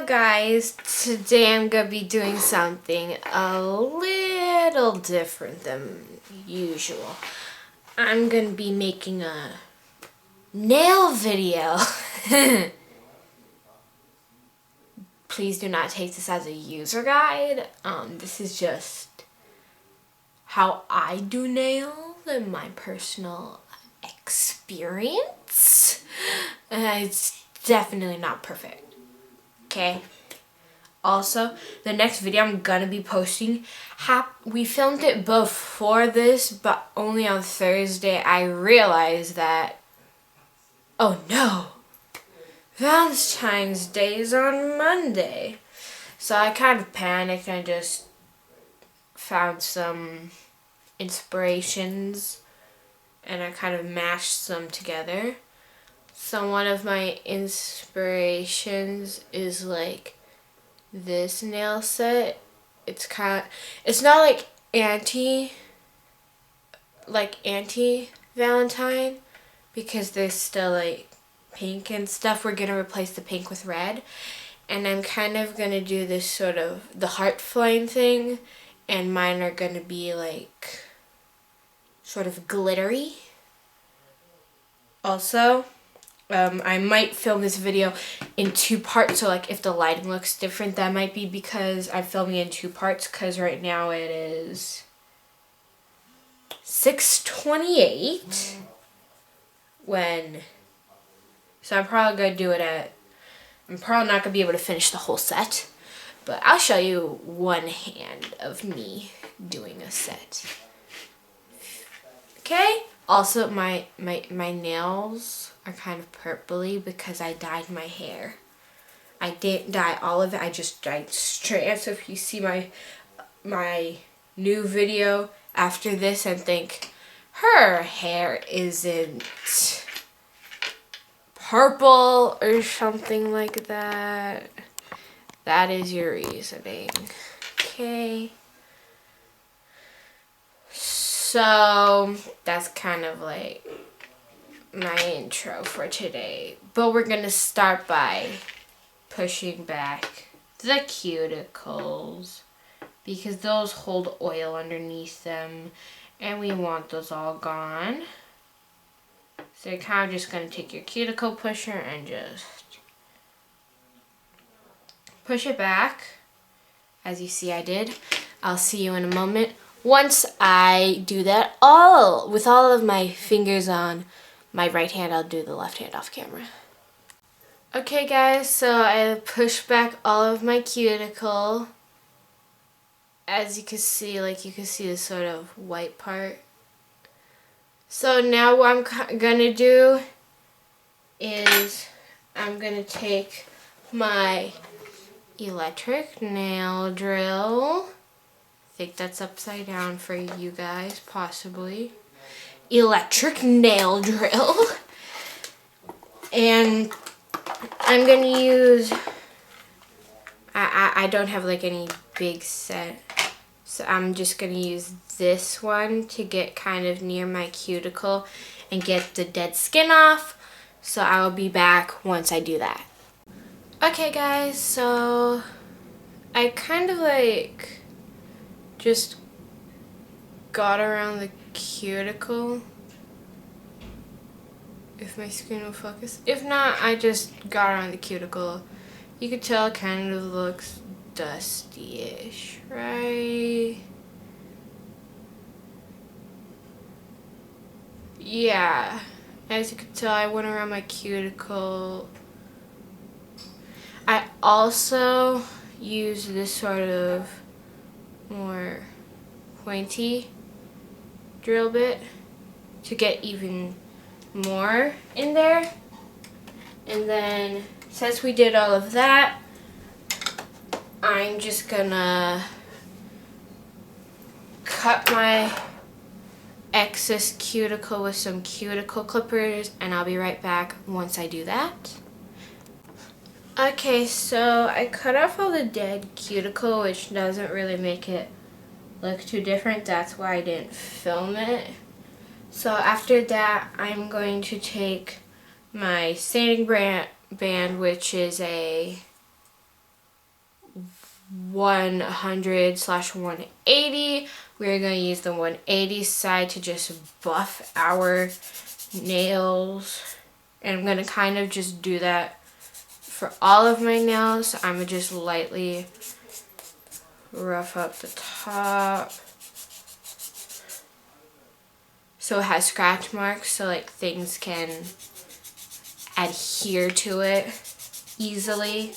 So guys, today I'm going to be doing something a little different than usual. I'm going to be making a nail video. Please do not take this as a user guide. This is just how I do nails and my personal experience. It's definitely not perfect. Okay. Also, the next video I'm gonna be posting, we filmed it before this, but only on Thursday. I realized that, oh no, Valentine's Day is on Monday. So I kind of panicked and I just found some inspirations and I kind of mashed them together. So one of my inspirations is like this nail set. It's not like anti valentine because there's still like pink and stuff. We're gonna replace the pink with red, and I'm kind of gonna do this sort of the heart flame thing, and mine are gonna be like sort of glittery. Also, I might film this video in 2 parts, so like if the lighting looks different, that might be because I'm filming in 2 parts, because right now it is 6:28 so I'm probably going to do it I'm probably not going to be able to finish the whole set, but I'll show you one hand of me doing a set. Okay? Also, my nails are kind of purpley because I dyed my hair. I didn't dye all of it, I just dyed straight. So if you see my new video after this and think, her hair isn't purple or something like that, that is your reasoning. Okay? So that's kind of like my intro for today. But we're going to start by pushing back the cuticles because those hold oil underneath them and we want those all gone. So you're kind of just going to take your cuticle pusher and just push it back. As you see I did. I'll see you in a moment. Once I do that with all of my fingers on my right hand, I'll do the left hand off camera. Okay guys, so I pushed back all of my cuticle. As you can see, you can see the sort of white part. So now what I'm gonna do is I'm gonna take my electric nail drill. I think that's upside down for you guys, possibly. Electric nail drill. And I'm gonna use, I don't have like any big set, so I'm just gonna use this one to get kind of near my cuticle and get the dead skin off. So I will be back once I do that. Okay guys, so I kind of like just got around the cuticle. If my screen will focus. If not, I just got around the cuticle. You could tell it kind of looks dusty-ish, right? Yeah. As you can tell, I went around my cuticle. I also use this sort of more pointy drill bit to get even more in there. And then since we did all of that, I'm just gonna cut my excess cuticle with some cuticle clippers, and I'll be right back once I do that. Okay, so I cut off all the dead cuticle, which doesn't really make it look too different. That's why I didn't film it. So after that, I'm going to take my sanding band, which is a 100/180. We're going to use the 180 side to just buff our nails. And I'm going to kind of just do that for all of my nails. So I'm going to just lightly rough up the top. So it has scratch marks, so like things can adhere to it easily.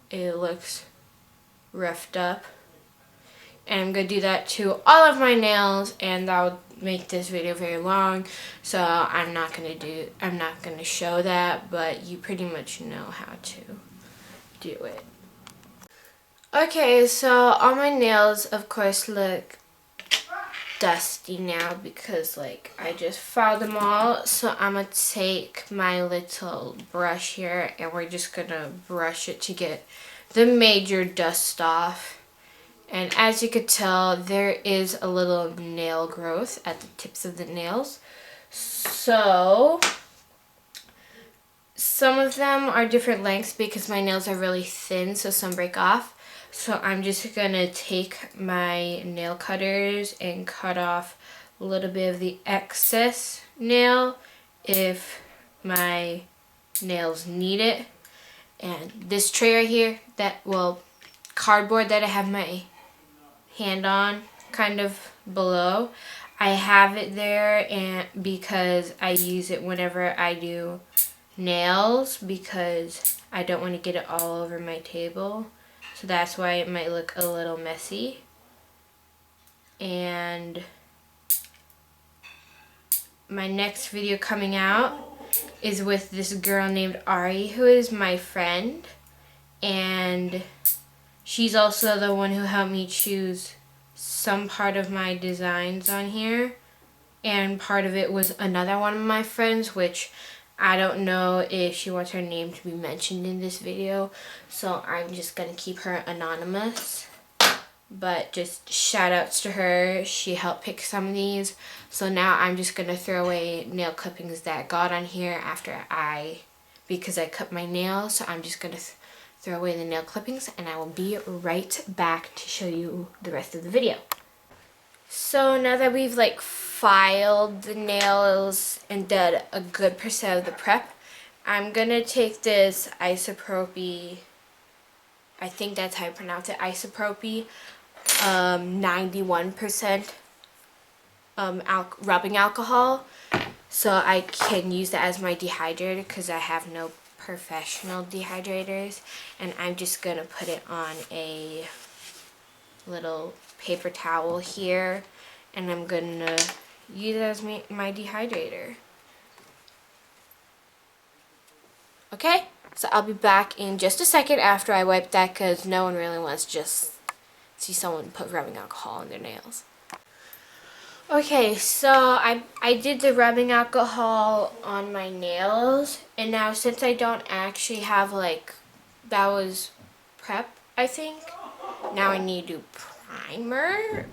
It looks roughed up. And I'm going to do that to all of my nails, and that would make this video very long, so I'm not going to show that, but you pretty much know how to do it. Okay, so all my nails of course look dusty now because like I just filed them all. So I'm gonna take my little brush here and we're just gonna brush it to get the major dust off. And as you could tell, there is a little nail growth at the tips of the nails. So some of them are different lengths because my nails are really thin, so some break off. So I'm just gonna take my nail cutters and cut off a little bit of the excess nail if my nails need it. And this tray right here, cardboard that I have my hand on, kind of below, I have it there and because I use it whenever I do nails because I don't want to get it all over my table. So that's why it might look a little messy. And my next video coming out is with this girl named Ari, who is my friend. And she's also the one who helped me choose some part of my designs on here. And part of it was another one of my friends, which I don't know if she wants her name to be mentioned in this video, so I'm just going to keep her anonymous. But just shout outs to her. She helped pick some of these. So now I'm just going to throw away nail clippings that got on here because I cut my nails. So I'm just going to throw away the nail clippings and I will be right back to show you the rest of the video. So now that we've like filed the nails and did a good percent of the prep, I'm gonna take this isopropy, I think that's how you pronounce it, isopropy 91% rubbing alcohol, so I can use that as my dehydrator because I have no professional dehydrators. And I'm just gonna put it on a little paper towel here and I'm gonna use it as my dehydrator. Okay, so I'll be back in just a second after I wipe that because no one really wants to just see someone put rubbing alcohol on their nails. Okay, so I did the rubbing alcohol on my nails, and now since I don't actually have that was prep, I think. Now I need to do primer.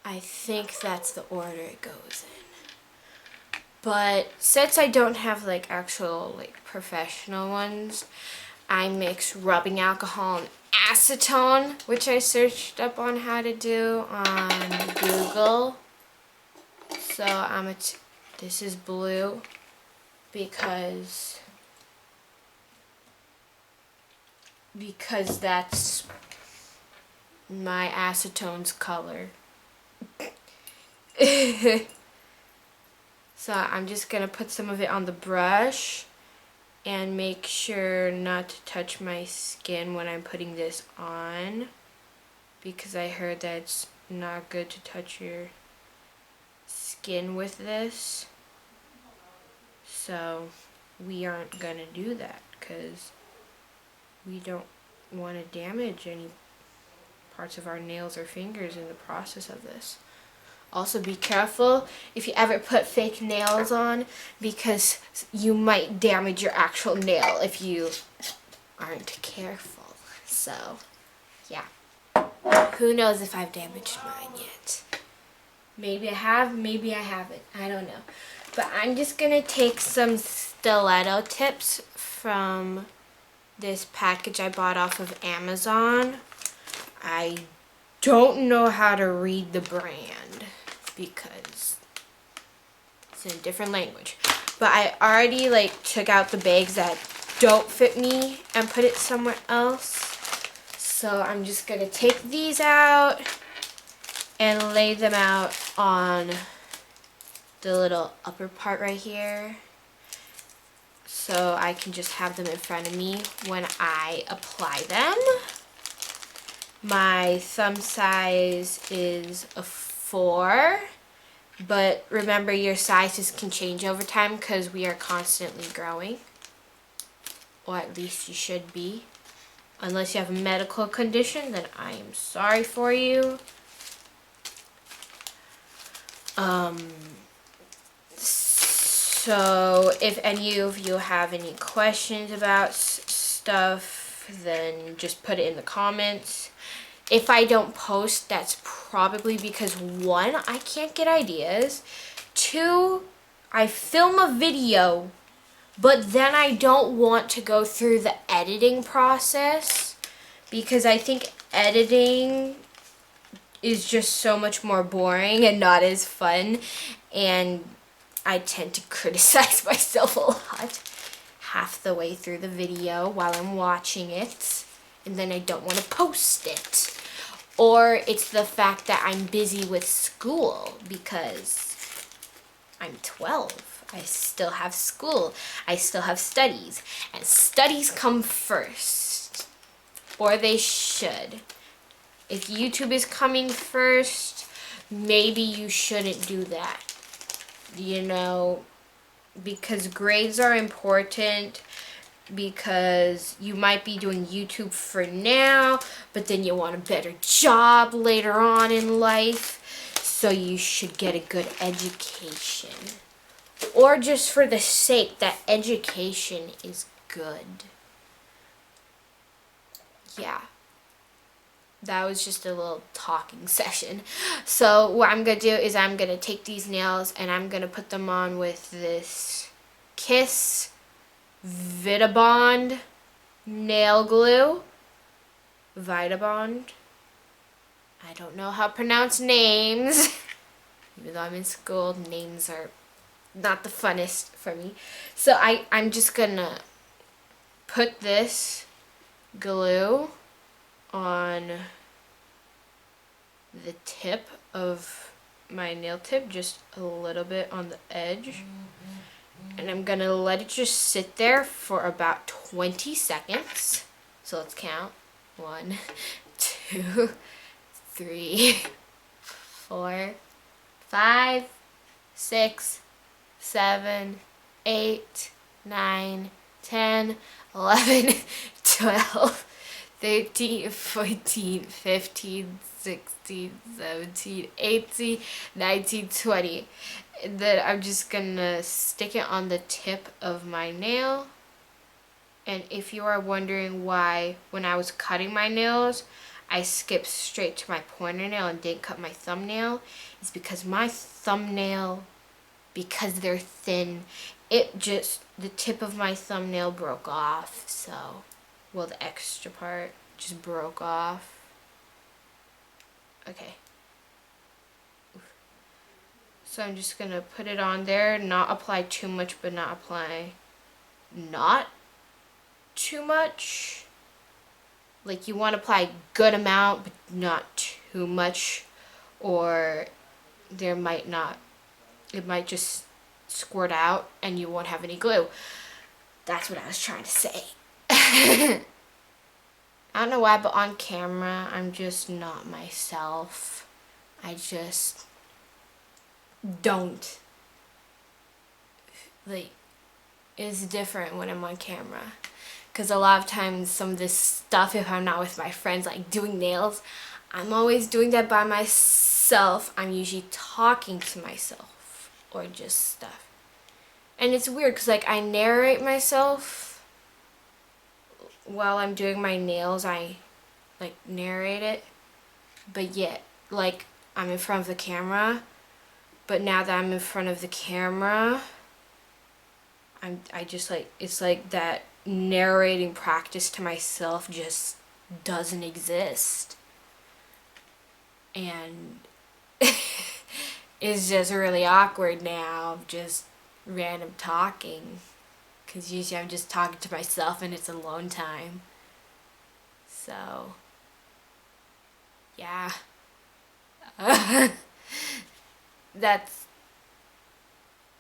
I think that's the order it goes in. But since I don't have actual professional ones, I mix rubbing alcohol and acetone, which I searched up on how to do on Google. So this is blue because that's my acetone's color. So I'm just gonna put some of it on the brush and make sure not to touch my skin when I'm putting this on, because I heard that it's not good to touch your skin with this. So we aren't gonna do that because we don't want to damage any parts of our nails or fingers in the process of this. Also be careful if you ever put fake nails on, because you might damage your actual nail if you aren't careful. So yeah, who knows if I've damaged mine yet. Maybe I have, maybe I haven't, I don't know. But I'm just gonna take some stiletto tips from this package I bought off of Amazon. I don't know how to read the brand because it's in a different language. But I already took out the bags that don't fit me and put it somewhere else. So I'm just gonna take these out and lay them out on the little upper part right here, so I can just have them in front of me when I apply them. My thumb size is a 4, but remember your sizes can change over time because we are constantly growing, or at least you should be. Unless you have a medical condition, then I am sorry for you. So if any of you have any questions about stuff, then just put it in the comments. If I don't post, that's probably because 1, I can't get ideas. 2, I film a video, but then I don't want to go through the editing process because I think editing is just so much more boring and not as fun, and I tend to criticize myself a lot half the way through the video while I'm watching it, and then I don't want to post it. Or it's the fact that I'm busy with school because I'm 12. I still have school. I still have studies. And studies come first. Or they should. If YouTube is coming first, maybe you shouldn't do that. You know, because grades are important, because you might be doing YouTube for now, but then you want a better job later on in life, so you should get a good education. Or just for the sake that education is good. Yeah. That was just a little talking session. So what I'm going to do is I'm going to take these nails and I'm going to put them on with this Kiss Vitabond nail glue. Vitabond. I don't know how to pronounce names. Even though I'm in school, names are not the funnest for me. So I'm just going to put this glue on the tip of my nail tip, just a little bit on the edge. And I'm going to let it just sit there for about 20 seconds. So let's count. 1, 2, 3, 4, 5, 6, 7, 8, 9, 10, 11, 12, 13, 14, 15, 16, 17, 18, 19, 20. And then I'm just gonna stick it on the tip of my nail. And if you are wondering why when I was cutting my nails, I skipped straight to my pointer nail and didn't cut my thumbnail, it's because my thumbnail, because they're thin, the tip of my thumbnail broke off, so, well, the extra part just broke off. Okay. So I'm just gonna put it on there, not apply too much, but not apply not too much. Like, you want to apply a good amount, but not too much, or it might just squirt out and you won't have any glue. That's what I was trying to say. I don't know why, but on camera, I'm just not myself. I just don't. Like, it's different when I'm on camera. Because a lot of times, some of this stuff, if I'm not with my friends, like doing nails, I'm always doing that by myself. I'm usually talking to myself or just stuff. And it's weird because, like, I narrate myself while I'm doing my nails. I, like, narrate it. But yet, like, I'm in front of the camera. But now that I'm in front of the camera, I just like, it's like that narrating practice to myself just doesn't exist. And it's just really awkward now of just random talking. Because usually I'm just talking to myself and it's alone time. So, yeah. That's,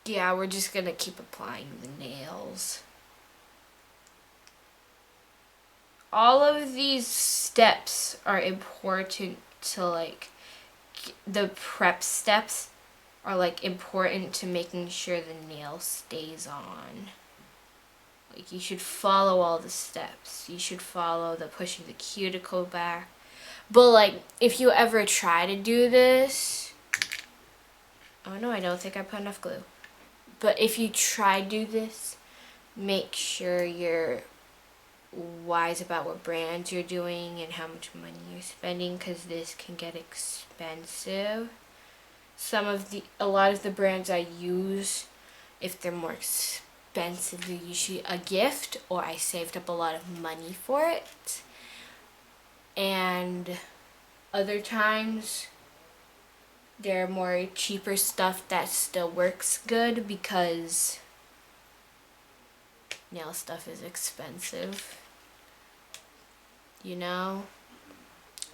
yeah, we're just gonna keep applying the nails. All of these steps are important to like, the prep steps are like important to making sure the nail stays on. Like you should follow all the steps. You should follow the pushing the cuticle back. But like if you ever try to do this, oh no, I don't think I put enough glue. But if you try to do this, make sure you're wise about what brands you're doing and how much money you're spending, because this can get expensive. A lot of the brands I use, if they're more expensive, they're usually a gift, or I saved up a lot of money for it. And other times they're more cheaper stuff that still works good, because nail stuff is expensive, you know?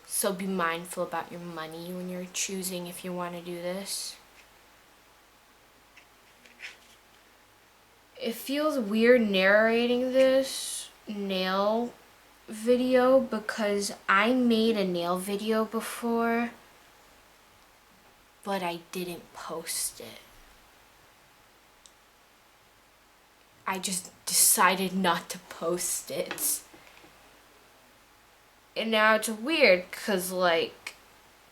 So be mindful about your money when you're choosing if you want to do this. It feels weird narrating this nail video because I made a nail video before, but I didn't post it. I just decided not to post it. And now it's weird because like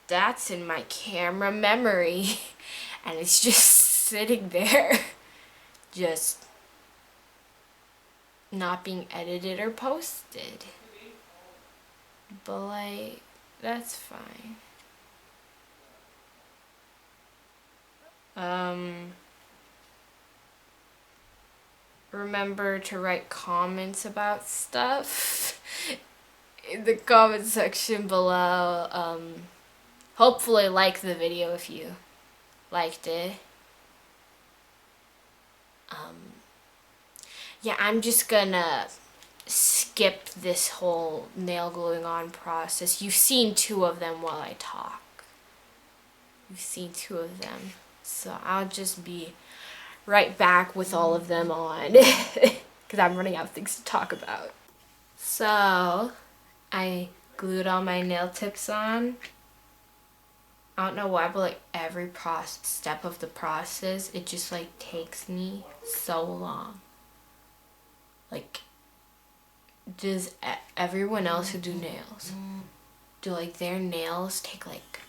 that's in my camera memory and it's just sitting there just not being edited or posted. But like, that's fine. Remember to write comments about stuff in the comment section below. Hopefully like the video if you liked it. Yeah, I'm just gonna skip this whole nail gluing on process. You've seen 2 of them while I talk. You've seen 2 of them. So I'll just be right back with all of them on because I'm running out of things to talk about. So I glued all my nail tips on. I don't know why, but like every step of the process, it just like takes me so long. Like, does everyone else who do nails, do like their nails take like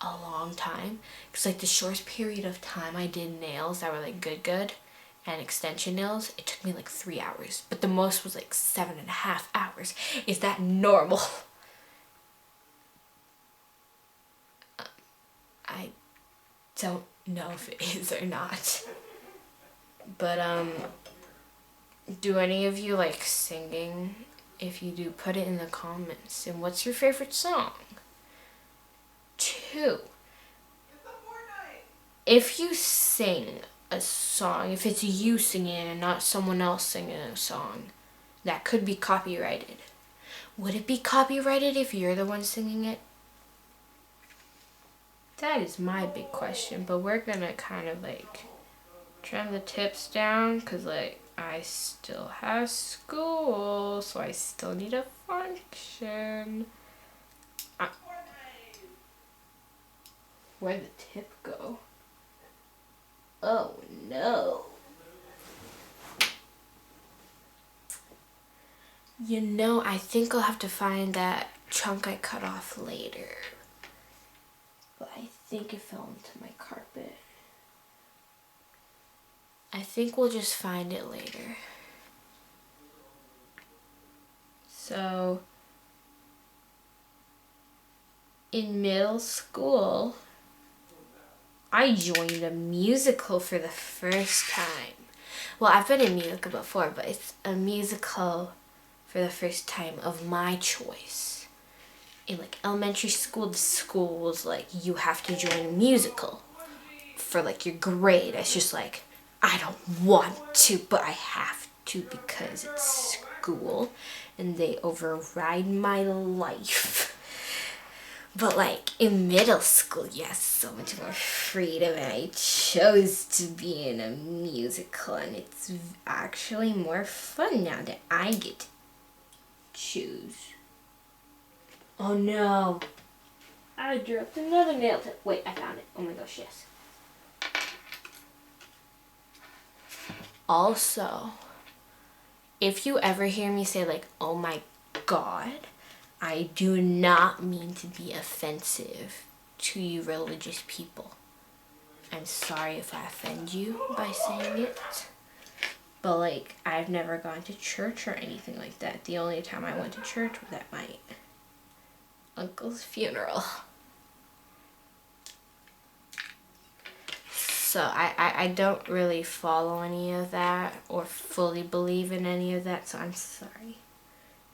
a long time? Because like the shortest period of time I did nails that were like good and extension nails, it took me like 3 hours, but the most was like 7.5 hours. Is that normal? I don't know if it is or not. But do any of you like singing? If you do, put it in the comments. And what's your favorite song? 2, if you sing a song, if it's you singing and not someone else singing a song, that could be copyrighted. Would it be copyrighted if you're the one singing it? That is my big question, but we're gonna kind of like trim the tips down because like I still have school, so I still need a function. Where'd the tip go? Oh no. You know, I think I'll have to find that chunk I cut off later. But I think it fell into my carpet. I think we'll just find it later. So, in middle school, I joined a musical for the first time. well, I've been in musical before, but it's a musical for the first time of my choice. In like elementary school, the school was like, you have to join a musical for like your grade. It's just like, I don't want to, but I have to because it's school and they override my life. But like in middle school, you have so much more freedom, and I chose to be in a musical, and it's actually more fun now that I get to choose. Oh no, I dropped another nail tip. Wait, I found it. Oh my gosh, yes. Also, if you ever hear me say like, oh my god, I do not mean to be offensive to you religious people. I'm sorry if I offend you by saying it. But like, I've never gone to church or anything like that. The only time I went to church was at my uncle's funeral. So I don't really follow any of that or fully believe in any of that, so I'm sorry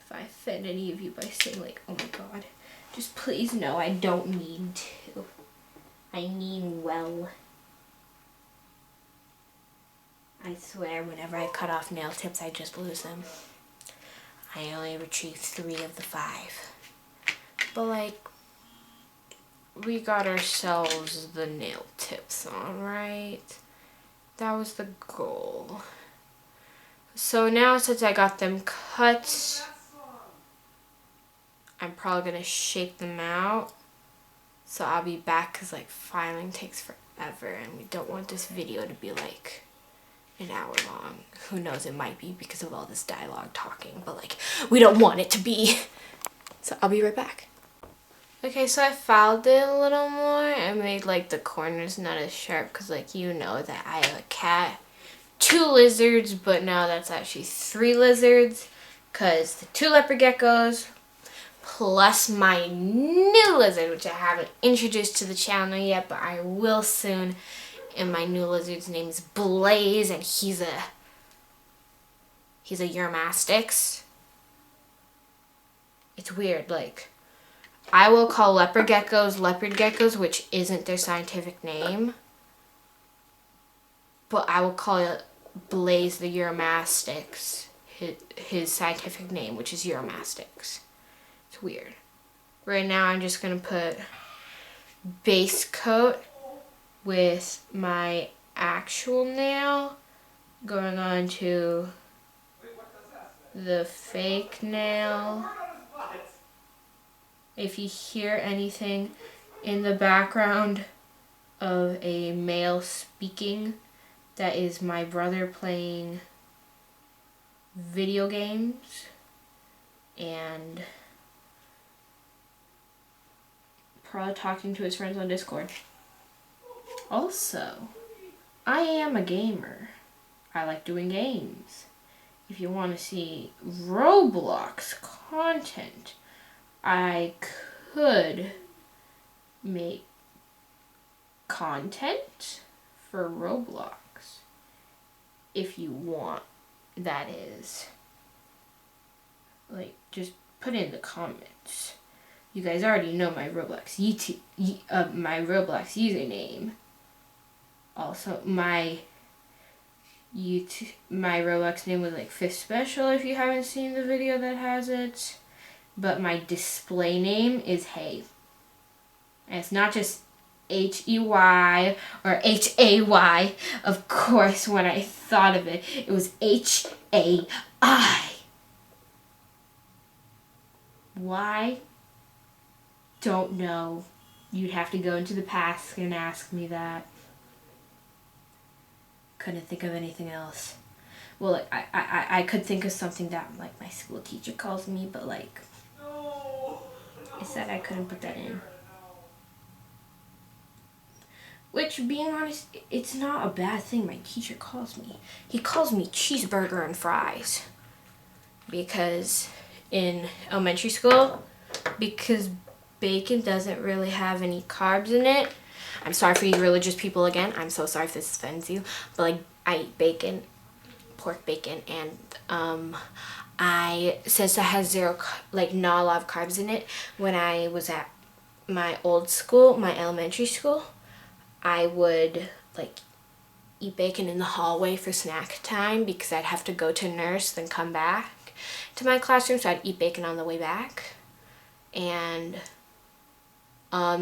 if I offend any of you by saying like, oh my god. Just please know I don't mean to. I mean well. I swear whenever I cut off nail tips, I just lose them. I only retrieve 3 of the 5. But like, we got ourselves the nail tips on, right? That was the goal. So now since I got them cut, I'm probably gonna shape them out. So I'll be back because like filing takes forever and we don't want this video to be like an hour long. Who knows, it might be because of all this dialogue talking, but like we don't want it to be. So I'll be right back. Okay, so I filed it a little more and made like the corners not as sharp because like you know that I have a cat, 2 lizards, but now that's actually 3 lizards because the 2 leopard geckos plus my new lizard, which I haven't introduced to the channel yet, but I will soon. And my new lizard's name is Blaze, and he's a Eurymastix. It's weird, like, I will call leopard geckos, which isn't their scientific name. But I will call it Blaze the Eurymastix, his scientific name, which is Eurymastix. It's weird. Right now I'm just going to put base coat with my actual nail going on to the fake nail. If you hear anything in the background of a male speaking, that is my brother playing video games and probably talking to his friends on Discord. Also, I am a gamer. I like doing games. If you want to see Roblox content, I could make content for Roblox. If you want, that is. Like, just put it in the comments. You guys already know my Roblox username. Also, my Roblox name was like 5th Special if you haven't seen the video that has it. But my display name is Hey. And it's not just H-E-Y or H-A-Y. Of course, when I thought of it, it was H-A-I. Why? Don't know. You'd have to go into the past and ask me that. Couldn't think of anything else. Well, like, I could think of something that like my school teacher calls me, but like I said I couldn't put that in. Which, being honest, it's not a bad thing my teacher calls me. He calls me cheeseburger and fries. Because in elementary school, because bacon doesn't really have any carbs in it. I'm sorry for you religious people again. I'm so sorry if this offends you. But like, I eat bacon pork bacon, and since it has not a lot of carbs in it, when I was at my old school, my elementary school, I would like eat bacon in the hallway for snack time because I'd have to go to nurse, then come back to my classroom, so I'd eat bacon on the way back. And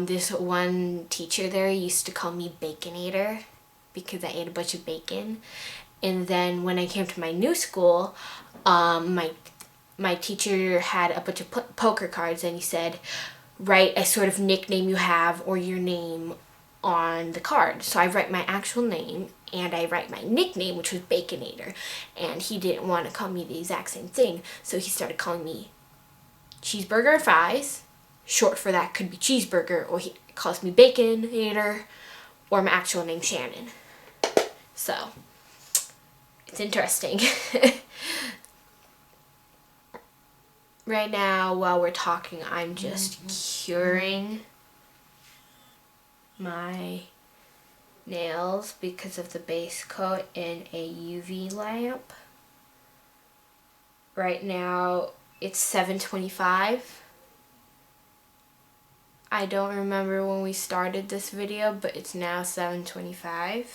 this one teacher there used to call me Baconator because I ate a bunch of bacon. And then when I came to my new school, my teacher had a bunch of poker cards, and he said, write a sort of nickname you have or your name on the card. So I write my actual name and I write my nickname, which was Baconator. And he didn't want to call me the exact same thing, so he started calling me Cheeseburger and Fries. Short for that could be Cheeseburger, or he calls me Baconator, or my actual name Shannon. So it's interesting. Right now, while we're talking, I'm just curing my nails because of the base coat in a UV lamp. Right now, it's 7:25. I don't remember when we started this video, but it's now 7:25.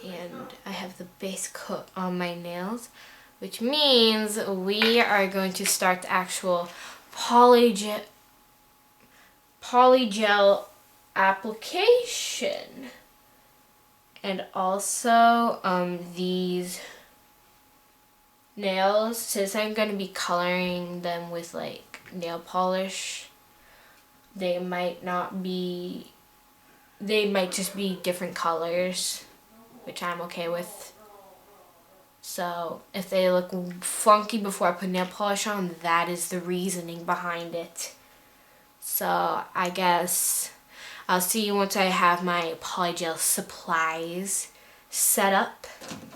And I have the base coat on my nails, which means we are going to start the actual polygel application. And also these nails, since I'm going to be coloring them with like nail polish, they might just be different colors, which I'm okay with. So if they look funky before I put nail polish on, that is the reasoning behind it. So I guess I'll see you once I have my polygel supplies set up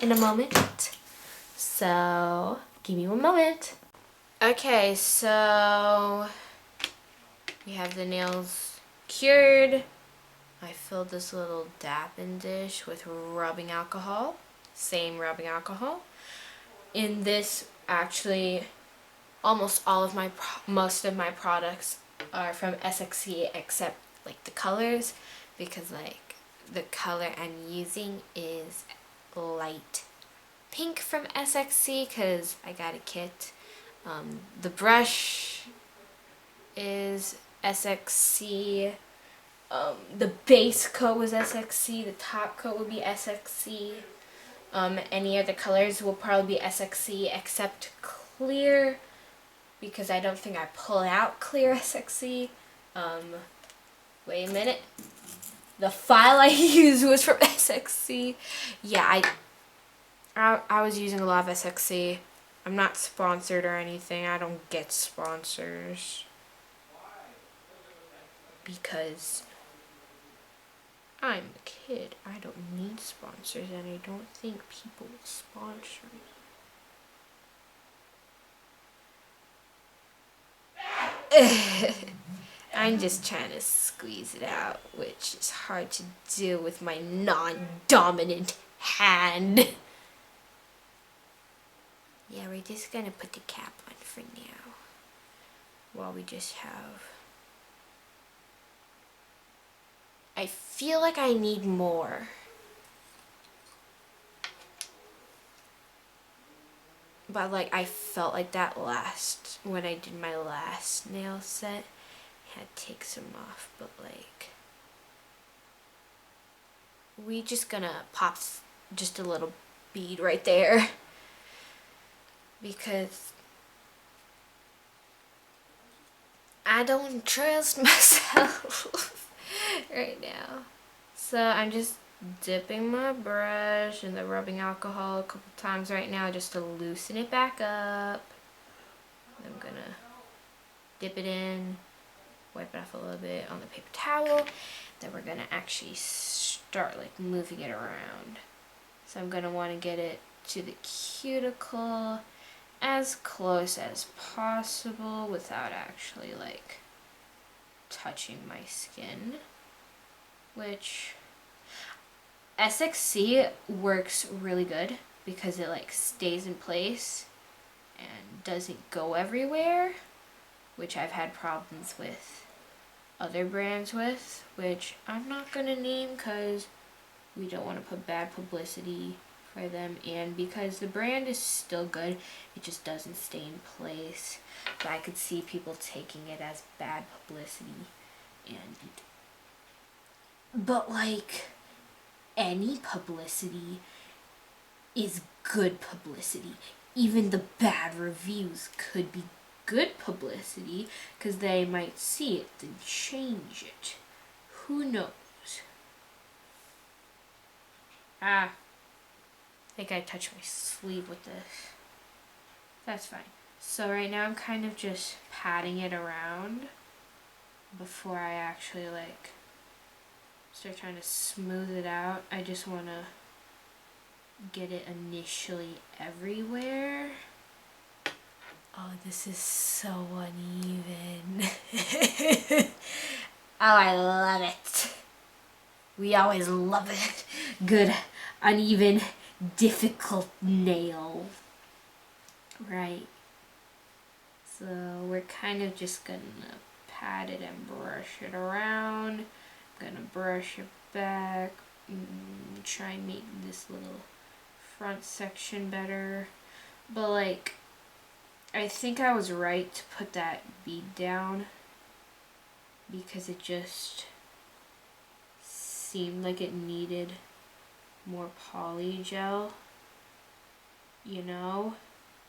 in a moment. So give me one moment. Okay, so we have the nails cured. I filled this little dapping dish with rubbing alcohol. Same rubbing alcohol. In this, actually, almost all of most of my products are from SXC, except like the colors, because like the color I'm using is light pink from SXC because I got a kit. The brush is SXC. The base coat was SXC. The top coat would be SXC. Any other colors will probably be SXC except clear, because I don't think I pull out clear SXC. Wait a minute. The file I used was from SXC. Yeah, I was using a lot of SXC. I'm not sponsored or anything. I don't get sponsors because I'm a kid. I don't need sponsors, and I don't think people will sponsor me. I'm just trying to squeeze it out, which is hard to do with my non-dominant hand. Yeah, we're just gonna put the cap on for now, while we just have... I feel like I need more. But like, I felt like that when I did my last nail set. I had to take some off, but like, we just gonna pop just a little bead right there. Because I don't trust myself right now. So I'm just dipping my brush in the rubbing alcohol a couple times right now just to loosen it back up. I'm gonna dip it in, wipe it off a little bit on the paper towel. Then we're gonna actually start like moving it around. So I'm gonna want to get it to the cuticle as close as possible without actually like touching my skin, which SXC works really good because it like stays in place and doesn't go everywhere, which I've had problems with other brands with, which I'm not gonna name because we don't want to put bad publicity for them, and because the brand is still good, it just doesn't stay in place. So I could see people taking it as bad publicity, but like any publicity is good publicity. Even the bad reviews could be good publicity because they might see it and change it. Who knows? I think I touched my sleeve with this. That's fine. So right now I'm kind of just patting it around before I actually like start trying to smooth it out. I just want to get it initially everywhere. Oh, this is so uneven. Oh, I love it. We always love it. Good, uneven, difficult nail. Right. So we're kind of just gonna pat it and brush it around. I'm gonna brush it back. Try and make this little front section better. But like, I think I was right to put that bead down because it just seemed like it needed more poly gel, you know?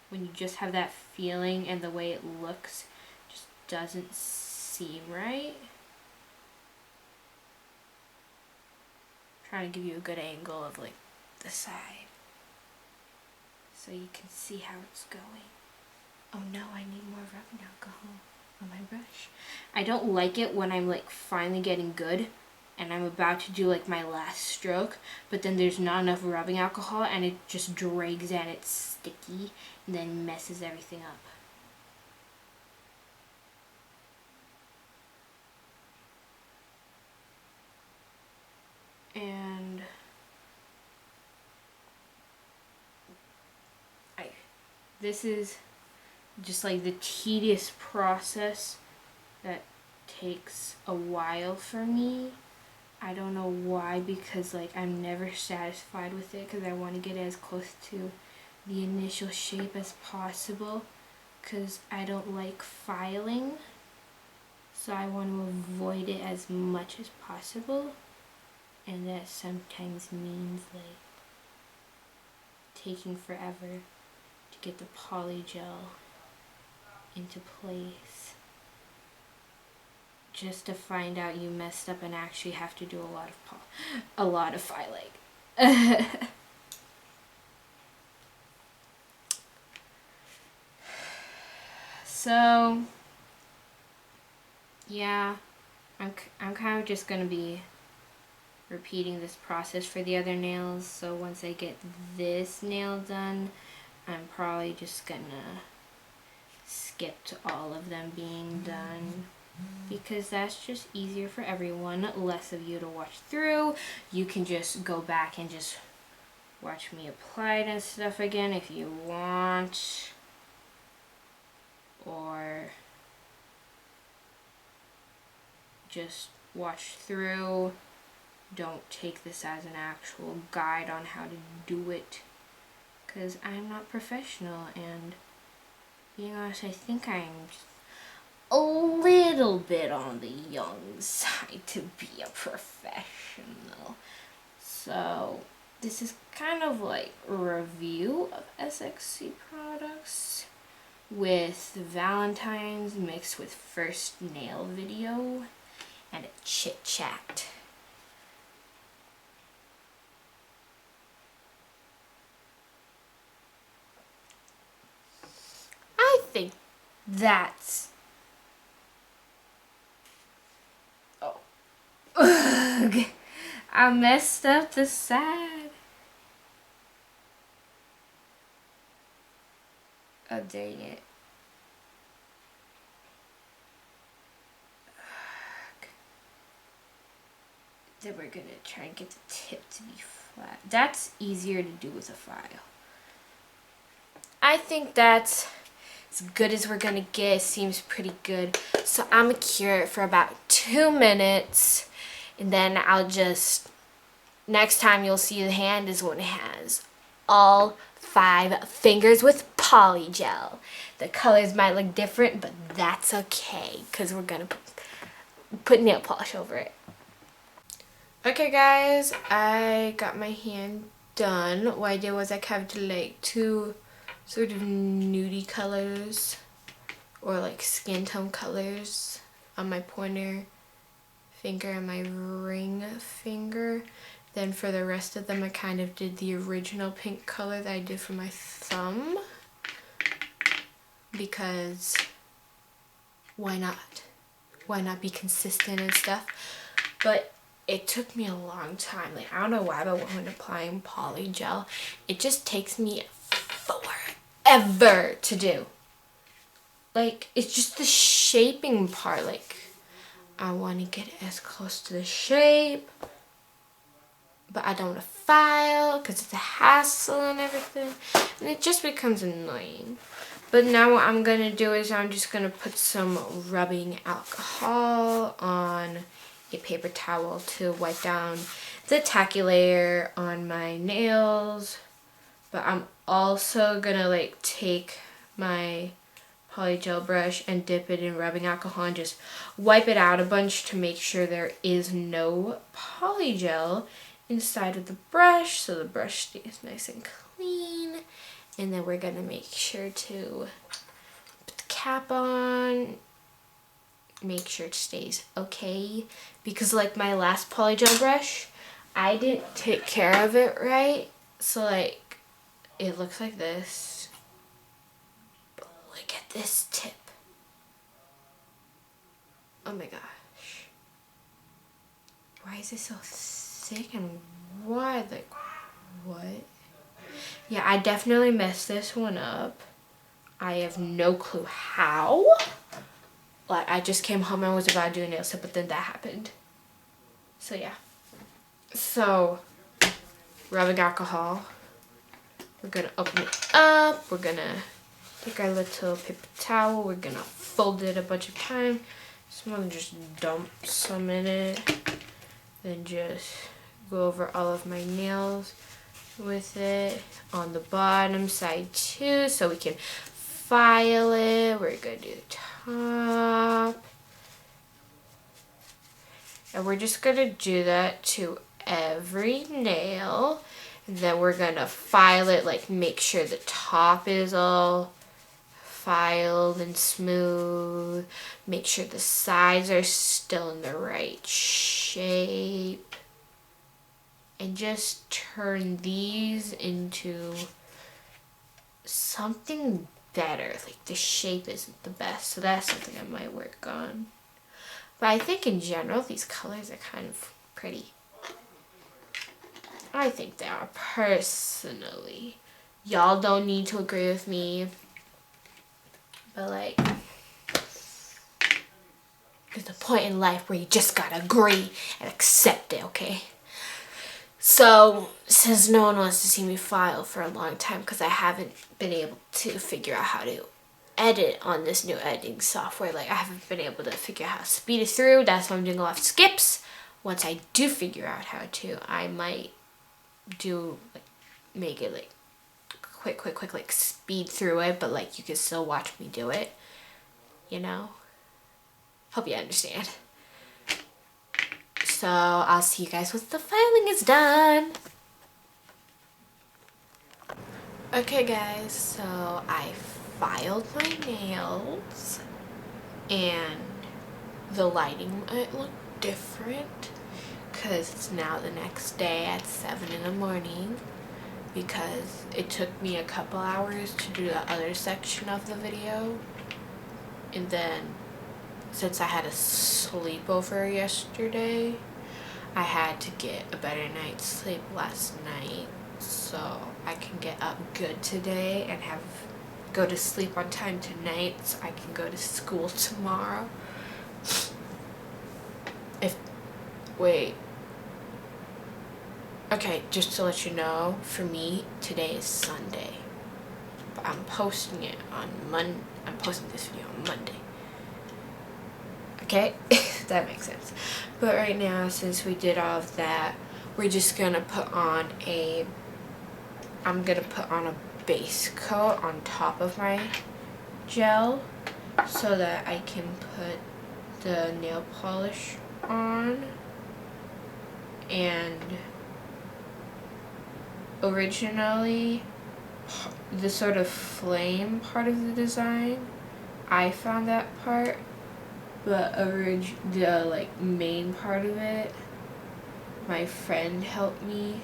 When you just have that feeling and the way it looks just doesn't seem right. I'm trying to give you a good angle of like the side so you can see how it's going. Oh no, I need more rubbing alcohol on my brush. I don't like it when I'm like finally getting good and I'm about to do like my last stroke, but then there's not enough rubbing alcohol and it just drags and it's sticky and then messes everything up. And this is just like the tedious process that takes a while for me. I don't know why, because like I'm never satisfied with it because I want to get it as close to the initial shape as possible because I don't like filing, so I want to avoid it as much as possible, and that sometimes means like taking forever to get the poly gel into place just to find out you messed up and actually have to do a lot of filing. So yeah, I'm kind of just gonna be repeating this process for the other nails. So once I get this nail done, I'm probably just gonna skip to all of them being done because that's just easier for everyone. Less of you to watch through. You can just go back and just watch me apply it and stuff again if you want, or just watch through. Don't take this as an actual guide on how to do it because I'm not professional, and being honest, I think I'm just a little bit on the young side to be a professional. So this is kind of like a review of SXC products with Valentine's mixed with first nail video and a chit chat. I think that's... Oh. Ugh. I messed up the side. Oh, dang it. Then we're gonna try and get the tip to be flat. That's easier to do with a file. I think that's as good as we're gonna get. It seems pretty good. So I'm gonna cure it for about 2 minutes, and then I'll just, next time you'll see the hand is when it has all 5 fingers with polygel. The colors might look different, but that's okay, because we're gonna put nail polish over it. Okay guys, I got my hand done. What I did was I carved like 2 sort of nudie colors or like skin tone colors on my pointer finger and my ring finger. Then for the rest of them I kind of did the original pink color that I did for my thumb, because why not? Why not be consistent and stuff? But it took me a long time. Like, I don't know why, but when applying polygel, it just takes me forever to do. Like, it's just the shaping part. Like, I want to get it as close to the shape, but I don't want to file because it's a hassle and everything. And it just becomes annoying. But now what I'm going to do is I'm just going to put some rubbing alcohol on a paper towel to wipe down the tacky layer on my nails. But I'm also going to like take my polygel brush and dip it in rubbing alcohol and just wipe it out a bunch to make sure there is no polygel inside of the brush, so the brush stays nice and clean. And then we're gonna make sure to put the cap on, make sure it stays okay, because like my last polygel brush, I didn't take care of it right, so like it looks like this. But look at this tip. Oh my gosh. Why is it so thick and wide? Like, what? Yeah, I definitely messed this one up. I have no clue how. Like, I just came home and was about to do a nail set, but then that happened. So yeah. So, rubbing alcohol. We're gonna open it up. We're gonna take our little paper towel. We're gonna fold it a bunch of times. So I'm gonna just dump some in it. Then just go over all of my nails with it on the bottom side too, so we can file it. We're gonna do the top, and we're just gonna do that to every nail, and then we're gonna file it, like make sure the top is all filed and smooth, make sure the sides are still in the right shape. And just turn these into something better. Like, the shape isn't the best, so that's something I might work on. But I think in general, these colors are kind of pretty. I think they are, personally. Y'all don't need to agree with me. But, like, there's a point in life where you just gotta agree and accept it, okay? So, since no one wants to see me file for a long time because I haven't been able to figure out how to edit on this new editing software, like I haven't been able to figure out how to speed it through, that's why I'm doing a lot of skips. Once I do figure out how to, I might do, like, make it like quick, like speed through it, but like you can still watch me do it, you know? Hope you understand. So I'll see you guys once the filing is done. Okay guys, so I filed my nails and the lighting might look different because it's now the next day at 7 in the morning, because it took me a couple hours to do the other section of the video, and then since I had a sleepover yesterday, I had to get a better night's sleep last night so I can get up good today and go to sleep on time tonight so I can go to school tomorrow. Wait, Okay, just to let you know, for me, today is Sunday. But I'm posting it on I'm posting this video on Monday. Okay? That makes sense. But right now, since we did all of that, we're just gonna put on I'm gonna put on a base coat on top of my gel so that I can put the nail polish on. And originally, the sort of flame part of the design, I found that part, but the like main part of it, my friend helped me,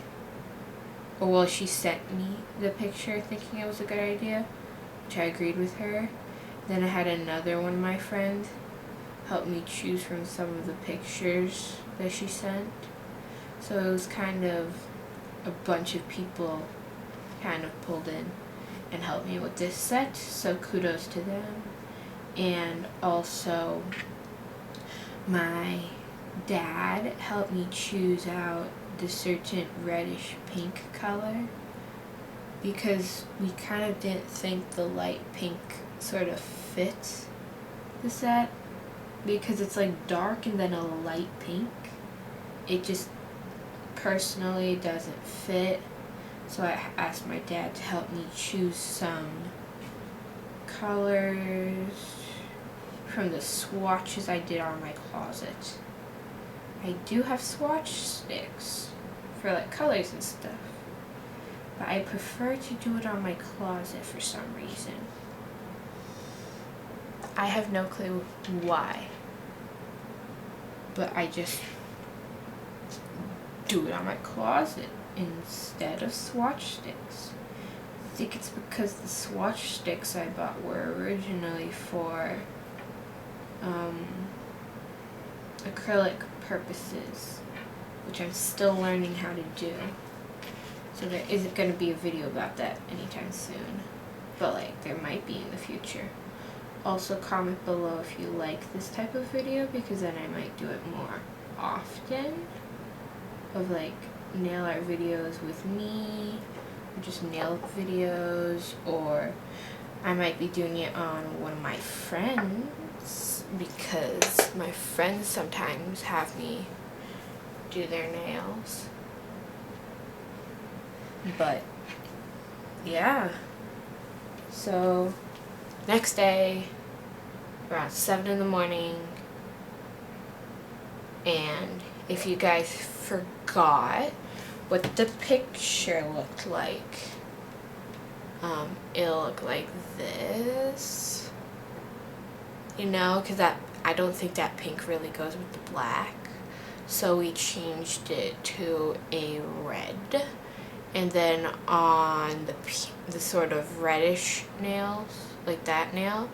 or well, she sent me the picture thinking it was a good idea, which I agreed with her. Then I had another one of my friends help me choose from some of the pictures that she sent. So it was kind of a bunch of people kind of pulled in and helped me with this set, so kudos to them. And also my dad helped me choose out the certain reddish pink color because we kind of didn't think the light pink sort of fits the set because it's like dark and then a light pink. It just personally doesn't fit. So I asked my dad to help me choose some colors from the swatches I did on my closet. I do have swatch sticks for like colors and stuff, but I prefer to do it on my closet for some reason. I have no clue why, but I just do it on my closet instead of swatch sticks. I think it's because the swatch sticks I bought were originally for acrylic purposes, which I'm still learning how to do. So there isn't going to be a video about that anytime soon, but like there might be in the future. Also comment below if you like this type of video, because then I might do it more often, of like nail art videos with me, or just nail videos, or I might be doing it on one of my friends, because my friends sometimes have me do their nails. But yeah, so next day around 7 in the morning, and if you guys forgot what the picture looked like, it'll look like this, you know, because I don't think that pink really goes with the black, so we changed it to a red. And then on the sort of reddish nails, like that nail,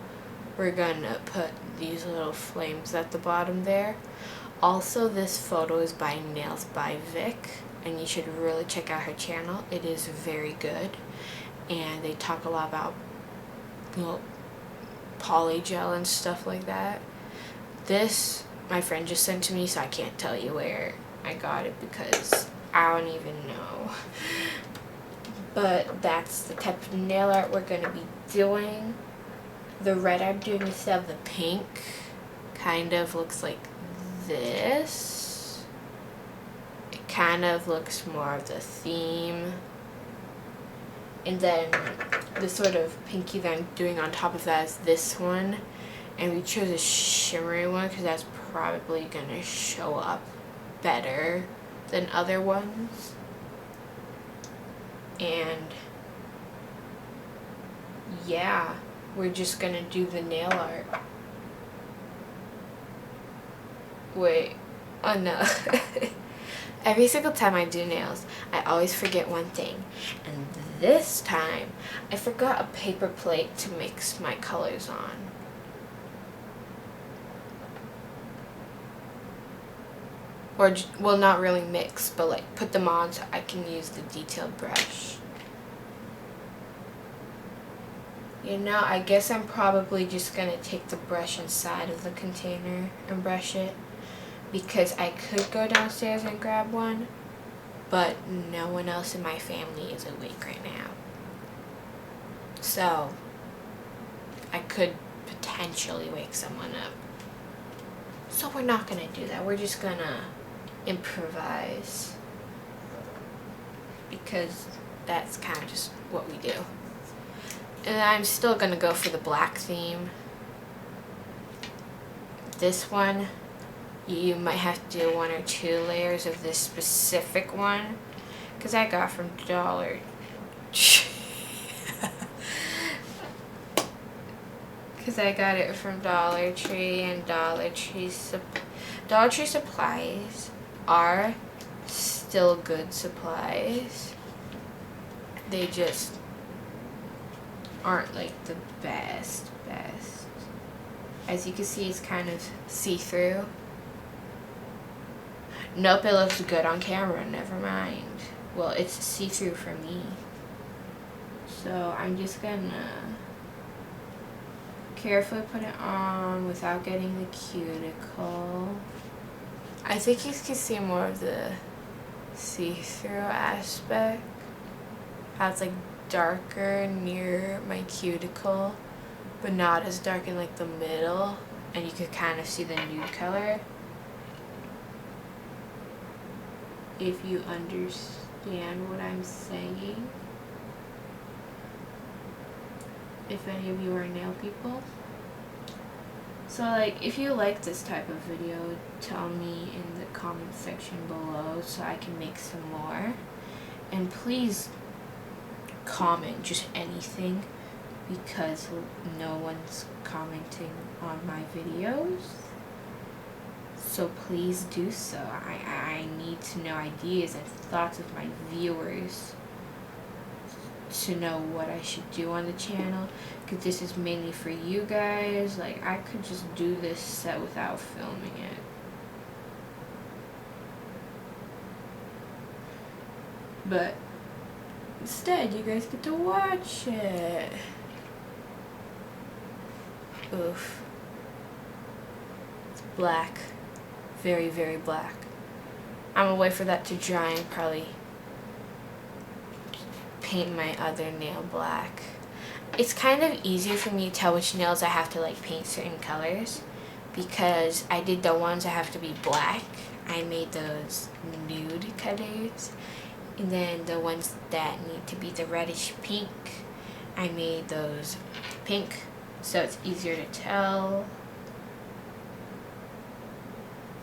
we're gonna put these little flames at the bottom there. Also, this photo is by Nails by Vic, and you should really check out her channel. It is very good, and they talk a lot about, well, polygel and stuff like that. This, my friend just sent to me, so I can't tell you where I got it because I don't even know. But that's the type of nail art we're going to be doing. The red I'm doing instead of the pink kind of looks like this. It kind of looks more of the theme. And then the sort of pinky that I'm doing on top of that is this one. And we chose a shimmery one because that's probably going to show up better than other ones. And yeah, we're just gonna do the nail art. Wait, oh no. Every single time I do nails, I always forget one thing. And this time, I forgot a paper plate to mix my colors on. Or, well, not really mix, but like put them on so I can use the detailed brush. You know, I guess I'm probably just gonna take the brush inside of the container and brush it, because I could go downstairs and grab one, but no one else in my family is awake right now. So I could potentially wake someone up. So we're not gonna do that. We're just gonna improvise, because that's kind of just what we do. And I'm still gonna go for the black theme. This one, you might have to do 1 or 2 layers of this specific one, because I got from Dollar because I got it from Dollar Tree, and Dollar Tree supplies are still good supplies. They just aren't like the best. As you can see, it's kind of see-through. Nope, it looks good on camera, never mind. Well, it's see-through for me. So I'm just gonna carefully put it on without getting the cuticle. I think you can see more of the see-through aspect. How it's like darker near my cuticle, but not as dark in like the middle, and you could kind of see the nude color. If you understand what I'm saying. If any of you are nail people. So like, if you like this type of video, tell me in the comment section below so I can make some more. And please comment just anything, because no one's commenting on my videos. So please do so. I need to know ideas and thoughts of my viewers to know what I should do on the channel, because this is mainly for you guys. Like, I could just do this set without filming it. But instead, you guys get to watch it. Oof. It's black. Very, very black. I'm gonna wait for that to dry and probably paint my other nail black. It's kind of easier for me to tell which nails I have to like paint certain colors, because I did the ones that have to be black. I made those nude colors. And then the ones that need to be the reddish pink, I made those pink, so it's easier to tell.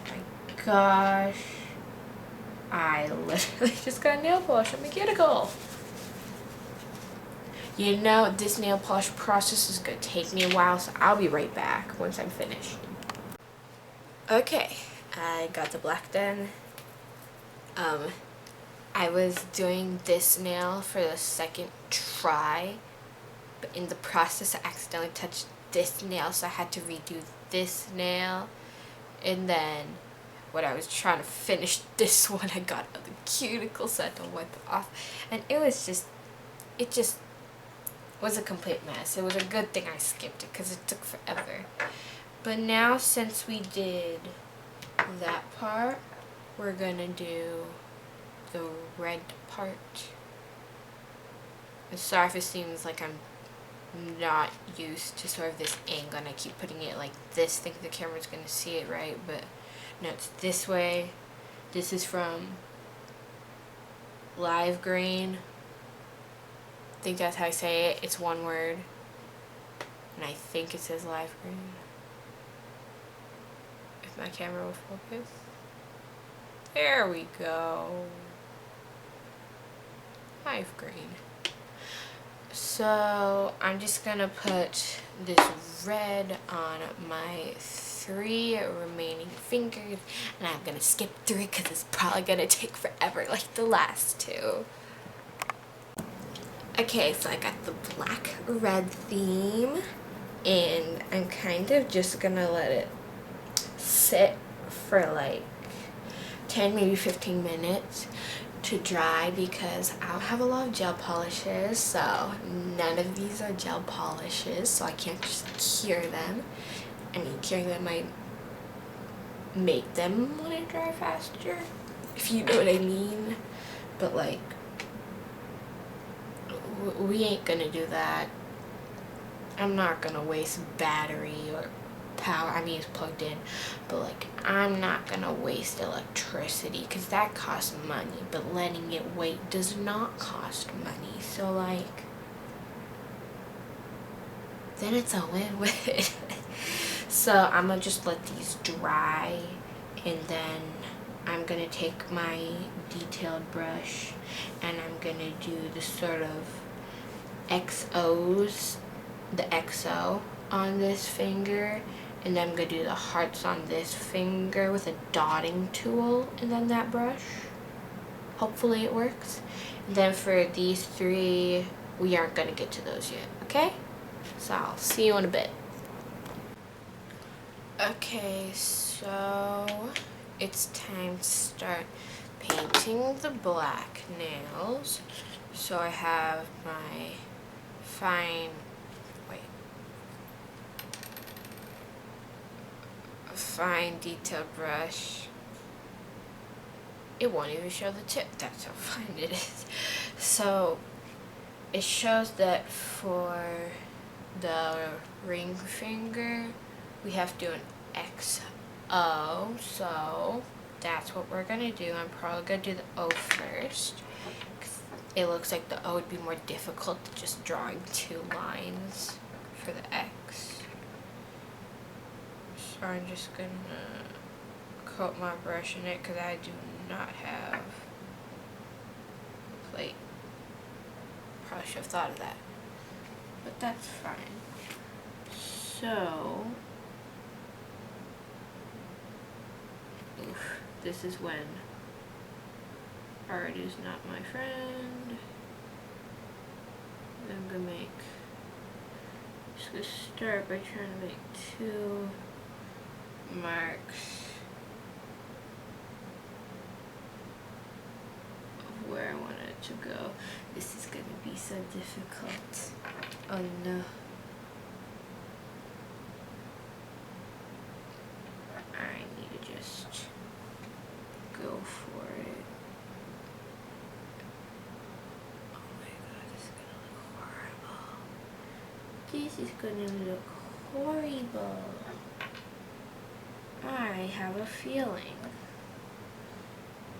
My gosh, I literally just got nail polish on my cuticle. You know, this nail polish process is gonna take me a while, so I'll be right back once I'm finished. Okay, I got the black done. I was doing this nail for the second try, but in the process I accidentally touched this nail, so I had to redo this nail. And then when I was trying to finish this one, I got other cuticles, so I had to wipe it off. And it just was a complete mess. It was a good thing I skipped it, because it took forever. But now, since we did that part, we're gonna do the red part. I'm sorry if it seems like I'm not used to sort of this angle and I keep putting it like this, think the camera's gonna see it right, but no, it's this way. This is from Live Green. I think that's how I say it. It's one word, and I think it says Live Green, if my camera will focus. There we go. Live Green. So I'm just gonna put this red on my 3 remaining fingers, and I'm gonna skip through it because it's probably gonna take forever like the last 2. Okay, so I got the black red theme, and I'm kind of just gonna let it sit for like 10, maybe 15 minutes to dry, because I don't have a lot of gel polishes, so none of these are gel polishes, so I can't just cure them. I mean, curing them might make them want to dry faster, if you know what I mean. but like, we ain't gonna do that. I'm not gonna waste battery or power. I mean, it's plugged in, but like, I'm not gonna waste electricity because that costs money, but letting it wait does not cost money. So like, then it's a win-win. So I'm gonna just let these dry, and then I'm gonna take my detailed brush and I'm gonna do the sort of XOs, the XO on this finger, and then I'm gonna do the hearts on this finger with a dotting tool and then that brush. Hopefully it works. And then for these three, we aren't gonna get to those yet, okay? So I'll see you in a bit. Okay, so it's time to start painting the black nails. So I have my fine detailed brush. It won't even show the tip, that's how fine it is. So it shows that for the ring finger we have to do an XO, so that's what we're gonna do. I'm probably gonna do the O first, 'cause it looks like the O would be more difficult than just drawing two lines for the X. So I'm just gonna coat my brush in it because I do not have a plate. Probably should have thought of that, but that's fine. So, this is when art is not my friend. I'm gonna just gonna start by trying to make two marks of where I want it to go. This is gonna be so difficult. Oh no. I need to just go for it. Oh my god, this is gonna look horrible. This is gonna look horrible. I have a feeling.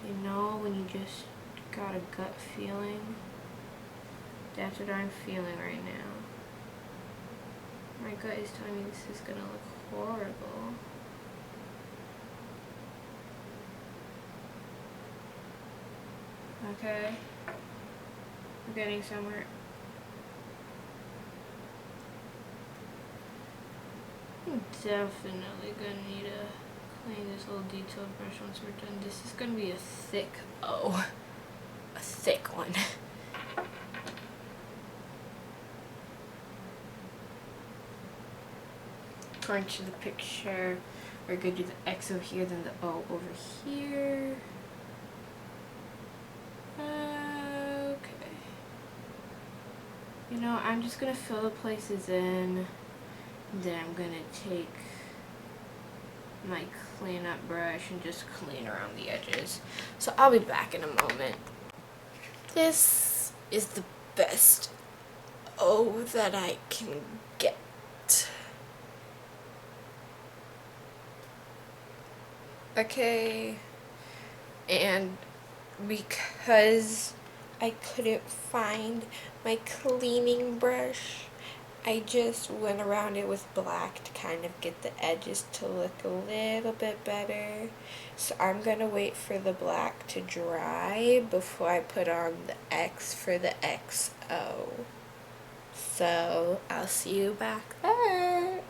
You know, when you just got a gut feeling? That's what I'm feeling right now. My gut is telling me this is gonna look horrible. Okay, we're getting somewhere. I'm definitely gonna need to clean this little detail brush once we're done. This is gonna be a thick O. A thick one. According to the picture, we're gonna do the X over here, then the O over here. Okay. You know, I'm just gonna fill the places in. Then I'm gonna take my cleanup brush and just clean around the edges. So I'll be back in a moment. This is the best O that I can get. Okay, and because I couldn't find my cleaning brush, I just went around it with black to kind of get the edges to look a little bit better. So I'm gonna wait for the black to dry before I put on the X for the XO. So I'll see you back there.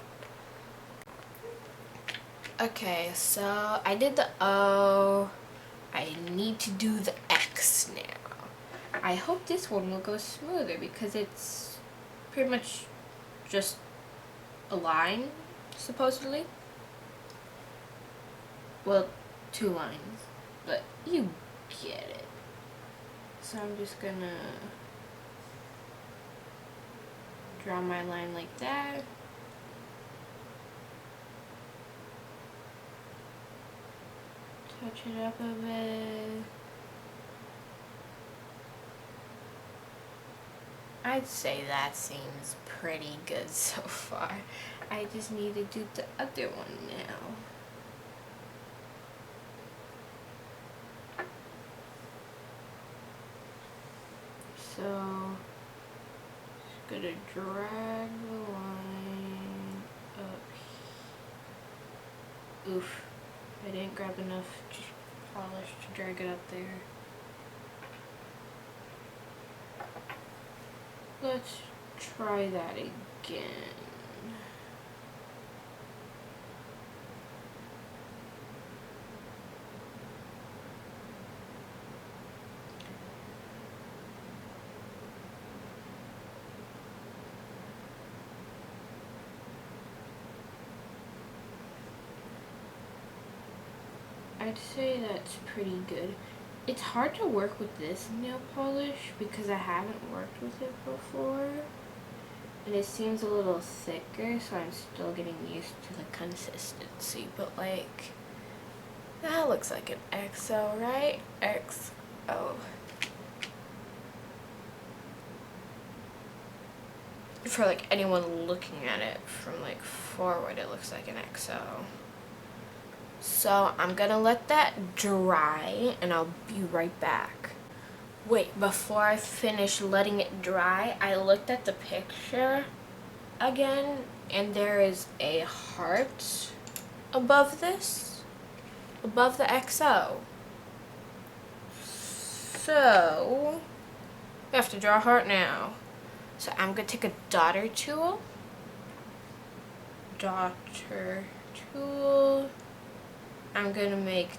Okay, so I did the O. I need to do the X now. I hope this one will go smoother because it's pretty much just a line, supposedly. Well, two lines, but you get it. So I'm just gonna draw my line like that. Touch it up a bit. I'd say that seems pretty good so far. I just need to do the other one now. So, just gonna drag the line up. Oof, I didn't grab enough polish to drag it up there. Let's try that again. I'd say that's pretty good. It's hard to work with this nail polish because I haven't worked with it before. And it seems a little thicker, so I'm still getting used to the consistency. But like, that looks like an XO, right? XO. For like anyone looking at it from like forward, it looks like an XO. So I'm gonna let that dry and I'll be right back. Wait, before I finish letting it dry, I looked at the picture again and there is a heart above this, above the XO. So, we have to draw a heart now. So I'm gonna take a daughter tool. I'm gonna make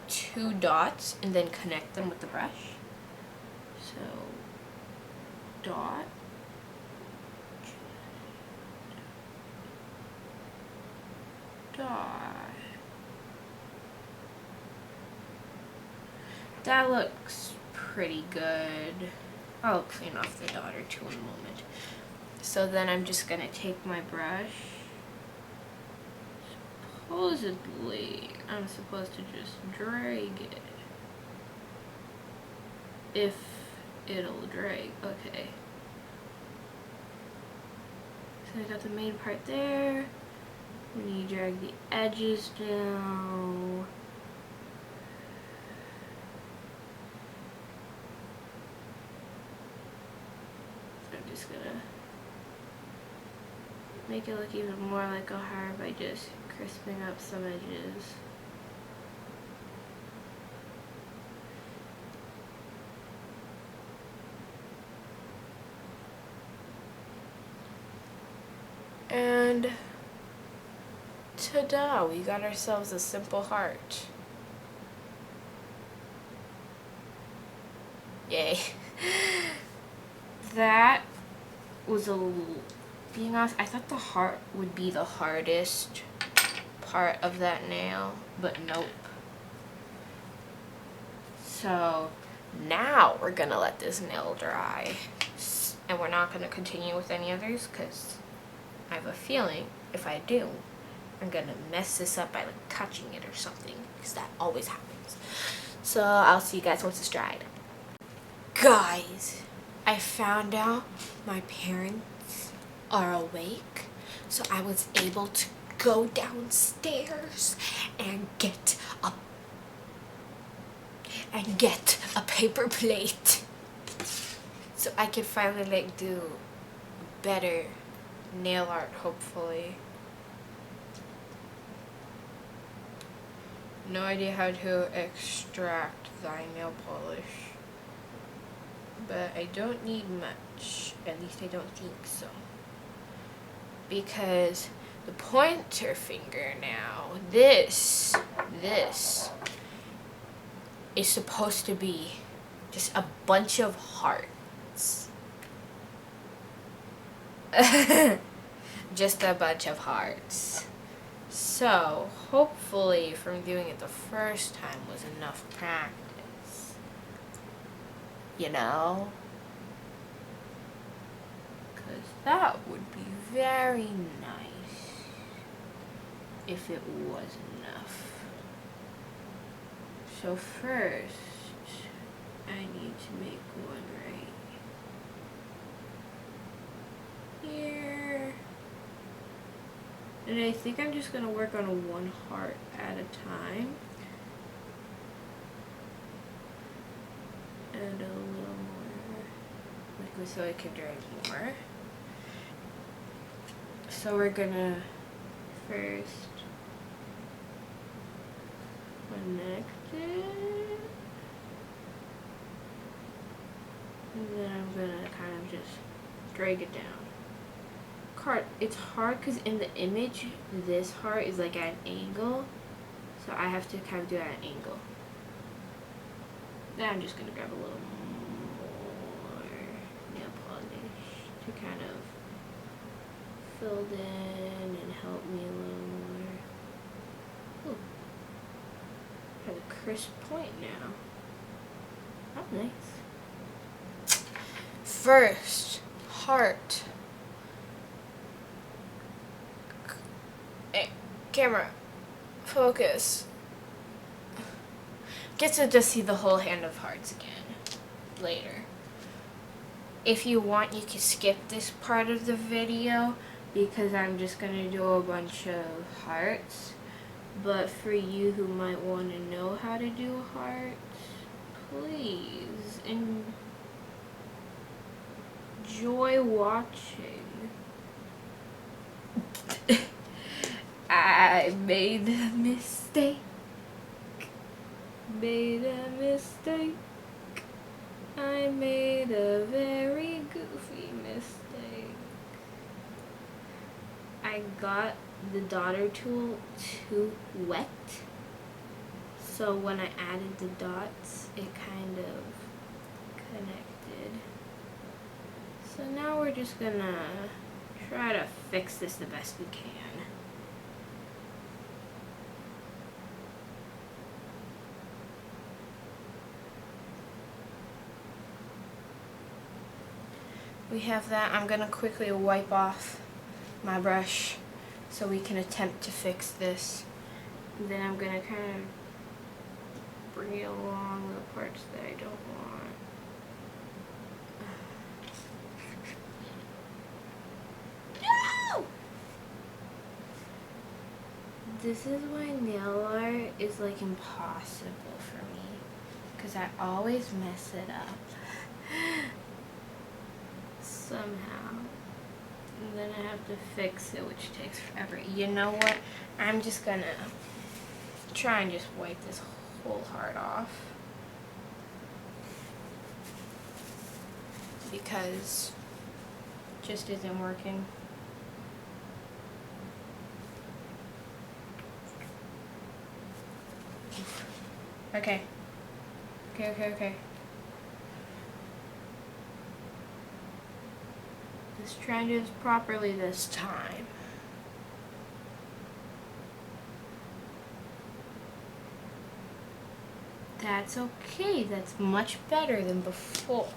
2 dots and then connect them with the brush. So, dot. Dot. That looks pretty good. I'll clean off the daughter tool in a moment. So then I'm just gonna take my brush. Supposedly, I'm supposed to just drag it. If it'll drag, okay. So I got the main part there. When you drag the edges down. So I'm just gonna make it look even more like a heart by just crisping up some edges. And ta-da, we got ourselves a simple heart. Yay. That was being honest, I thought the heart would be the hardest part of that nail, but nope. So now we're gonna let this nail dry, and we're not gonna continue with any others because I have a feeling if I do, I'm gonna mess this up by like touching it or something, because that always happens. So I'll see you guys once it's dried. Guys, I found out my parents are awake, so I was able to go downstairs and get a paper plate so I can finally like do better nail art, hopefully. No idea how to extract thy nail polish, but I don't need much, at least I don't think so, because the pointer finger now, this is supposed to be just a bunch of hearts. Just a bunch of hearts. So, hopefully from doing it the first time was enough practice. You know? Because that would be very nice if it was enough. So first, I need to make one right And I think I'm just gonna work on one heart at a time. And a little more liquid so I can drink more. So we're gonna first connect it. And then I'm gonna kind of just drag it down. It's hard because in the image, this heart is like at an angle. So I have to kind of do it at an angle. Then I'm just gonna grab a little more nail polish to kind of fill it in and help me a little more. Ooh. Has a crisp point now. Oh, nice. First, heart. Hey, camera, focus. Get to just see the whole hand of hearts again later. If you want, you can skip this part of the video because I'm just gonna do a bunch of hearts. But for you who might want to know how to do hearts, please enjoy watching. I made a mistake. Made a mistake. I made a very goofy mistake. I got the daughter tool too wet, so when I added the dots, it kind of connected. So now we're just gonna try to fix this the best we can. We have that. I'm gonna quickly wipe off my brush so we can attempt to fix this. And then I'm gonna kind of bring it along the parts that I don't want. No! This is why nail art is like impossible for me, because I always mess it up somehow. And then I have to fix it, which takes forever. You know what? I'm just gonna try and just wipe this whole heart off, because it just isn't working. Okay. Okay. Let's try and do this properly this time. That's okay. That's much better than before.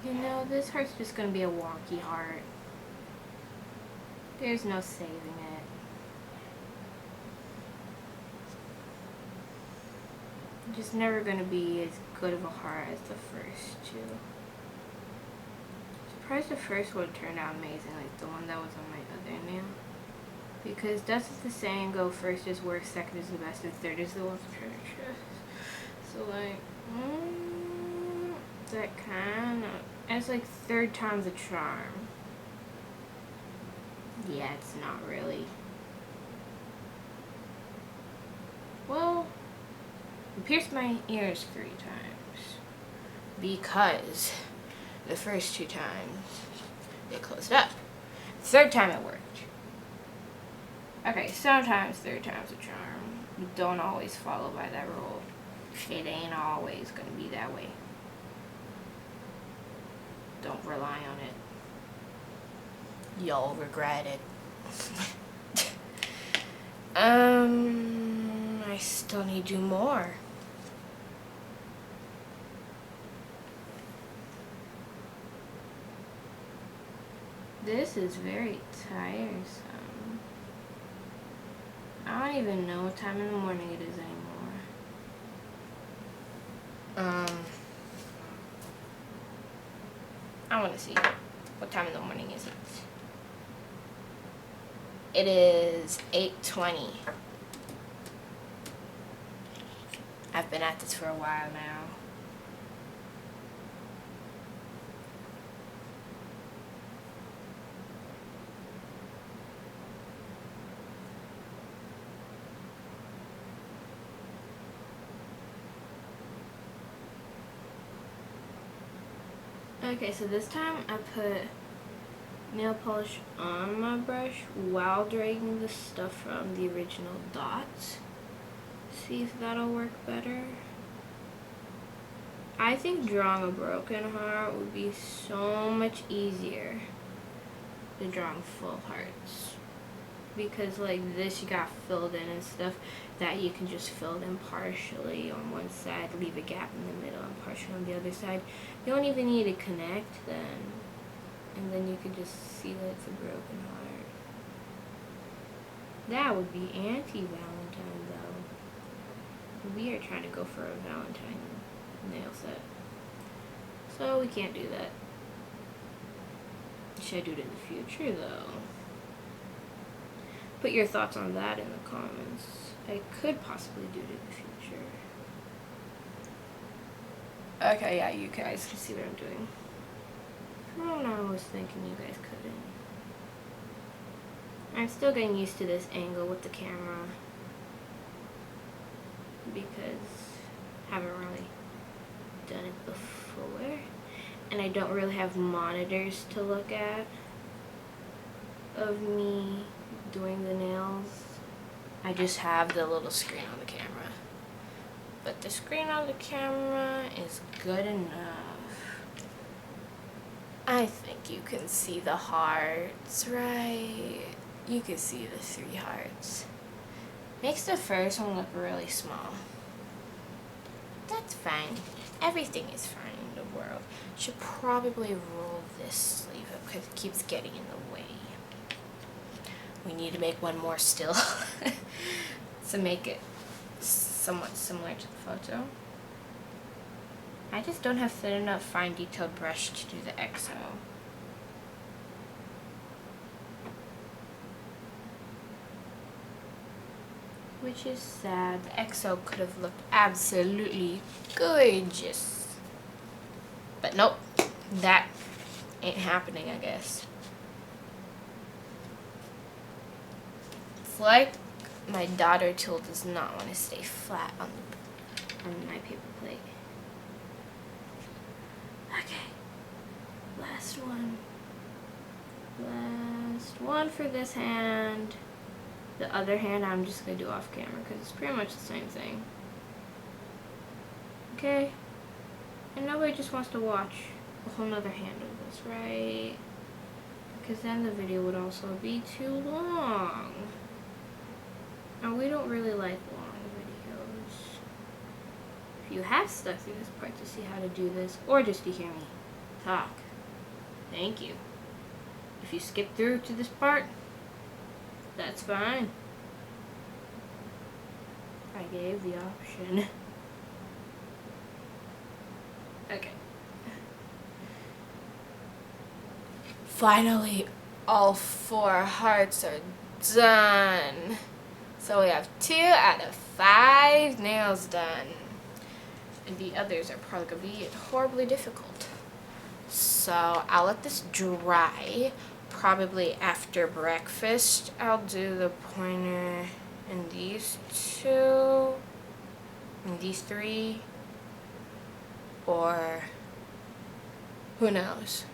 You know, this heart's just gonna be a wonky heart. There's no saving it. It's just never gonna be as good of a heart as the first two. Surprised the first one turned out amazing, like the one that was on my other nail. Because doesn't the saying go, first is worst, second is the best, and third is the most treacherous? So like, that kind of, it's like third time's a charm. Yeah, it's not really. Well, I pierced my ears 3 times because the first 2 times they closed up. Third time it worked. Okay, sometimes third time's a charm. You don't always follow by that rule. It ain't always gonna be that way. Don't rely on it. You'll regret it. I still need to do more. This is very tiresome. I don't even know what time in the morning it is anymore. I want to see what time in the morning is it. It is 8:20. I've been at this for a while now. Okay, so this time I put nail polish on my brush while dragging the stuff from the original dots. See if that'll work better. I think drawing a broken heart would be so much easier than drawing full hearts. Because like this, you got filled in and stuff that you can just fill in partially on one side, leave a gap in the middle, and partially on the other side. You don't even need to connect then. And then you can just see that it's a broken heart. That would be anti-Valentine though. We are trying to go for a Valentine nail set. So we can't do that. Should I do it in the future though? Put your thoughts on that in the comments. I could possibly do it in the future. Okay, yeah, you guys can see what I'm doing. I was thinking you guys couldn't. I'm still getting used to this angle with the camera because I haven't really done it before, and I don't really have monitors to look at of me doing the nails. I just have the little screen on the camera, but the screen on the camera is good enough. I think you can see the hearts, right? You can see the 3 hearts. Makes the first one look really small. That's fine. Everything is fine in the world. Should probably roll this sleeve up because it keeps getting in the way. We need to make one more still to make it somewhat similar to the photo. I just don't have thin enough fine detailed brush to do the XO. Which is sad. The XO could have looked absolutely gorgeous. But nope, that ain't happening, I guess. It's like my daughter tool does not want to stay flat on my paper plate. Okay, last one. Last one for this hand. The other hand I'm just going to do off camera because it's pretty much the same thing. Okay, and nobody just wants to watch a whole nother hand of this, right? Because then the video would also be too long. And we don't really like long videos. If you have stuck through this part to see how to do this, or just to hear me talk, thank you. If you skip through to this part, that's fine. I gave the option. Okay. Finally, all 4 hearts are done. So we have 2 out of 5 nails done. And the others are probably going to be horribly difficult. So I'll let this dry. Probably after breakfast, I'll do the pointer in these 2, and these 3, or who knows?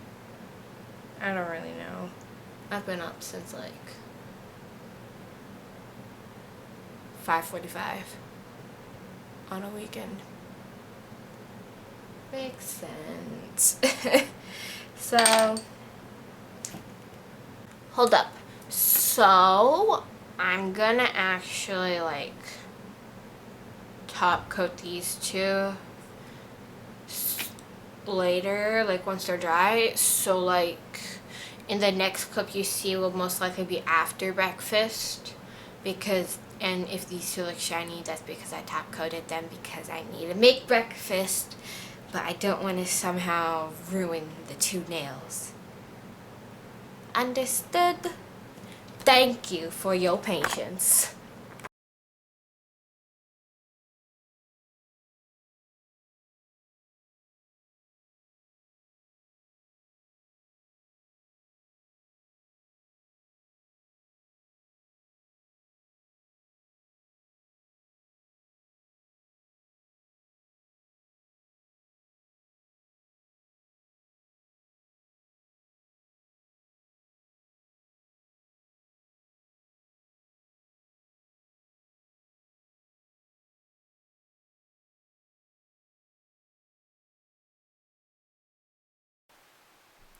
I don't really know. I've been up since like 5:45 on a weekend. Makes sense. So, hold up. So, I'm gonna actually like top coat these 2 later, like once they're dry, so like in the next clip you see will most likely be after breakfast, because, and if these two look shiny, that's because I top coated them because I need to make breakfast, but I don't want to somehow ruin the two nails. Understood? Thank you for your patience.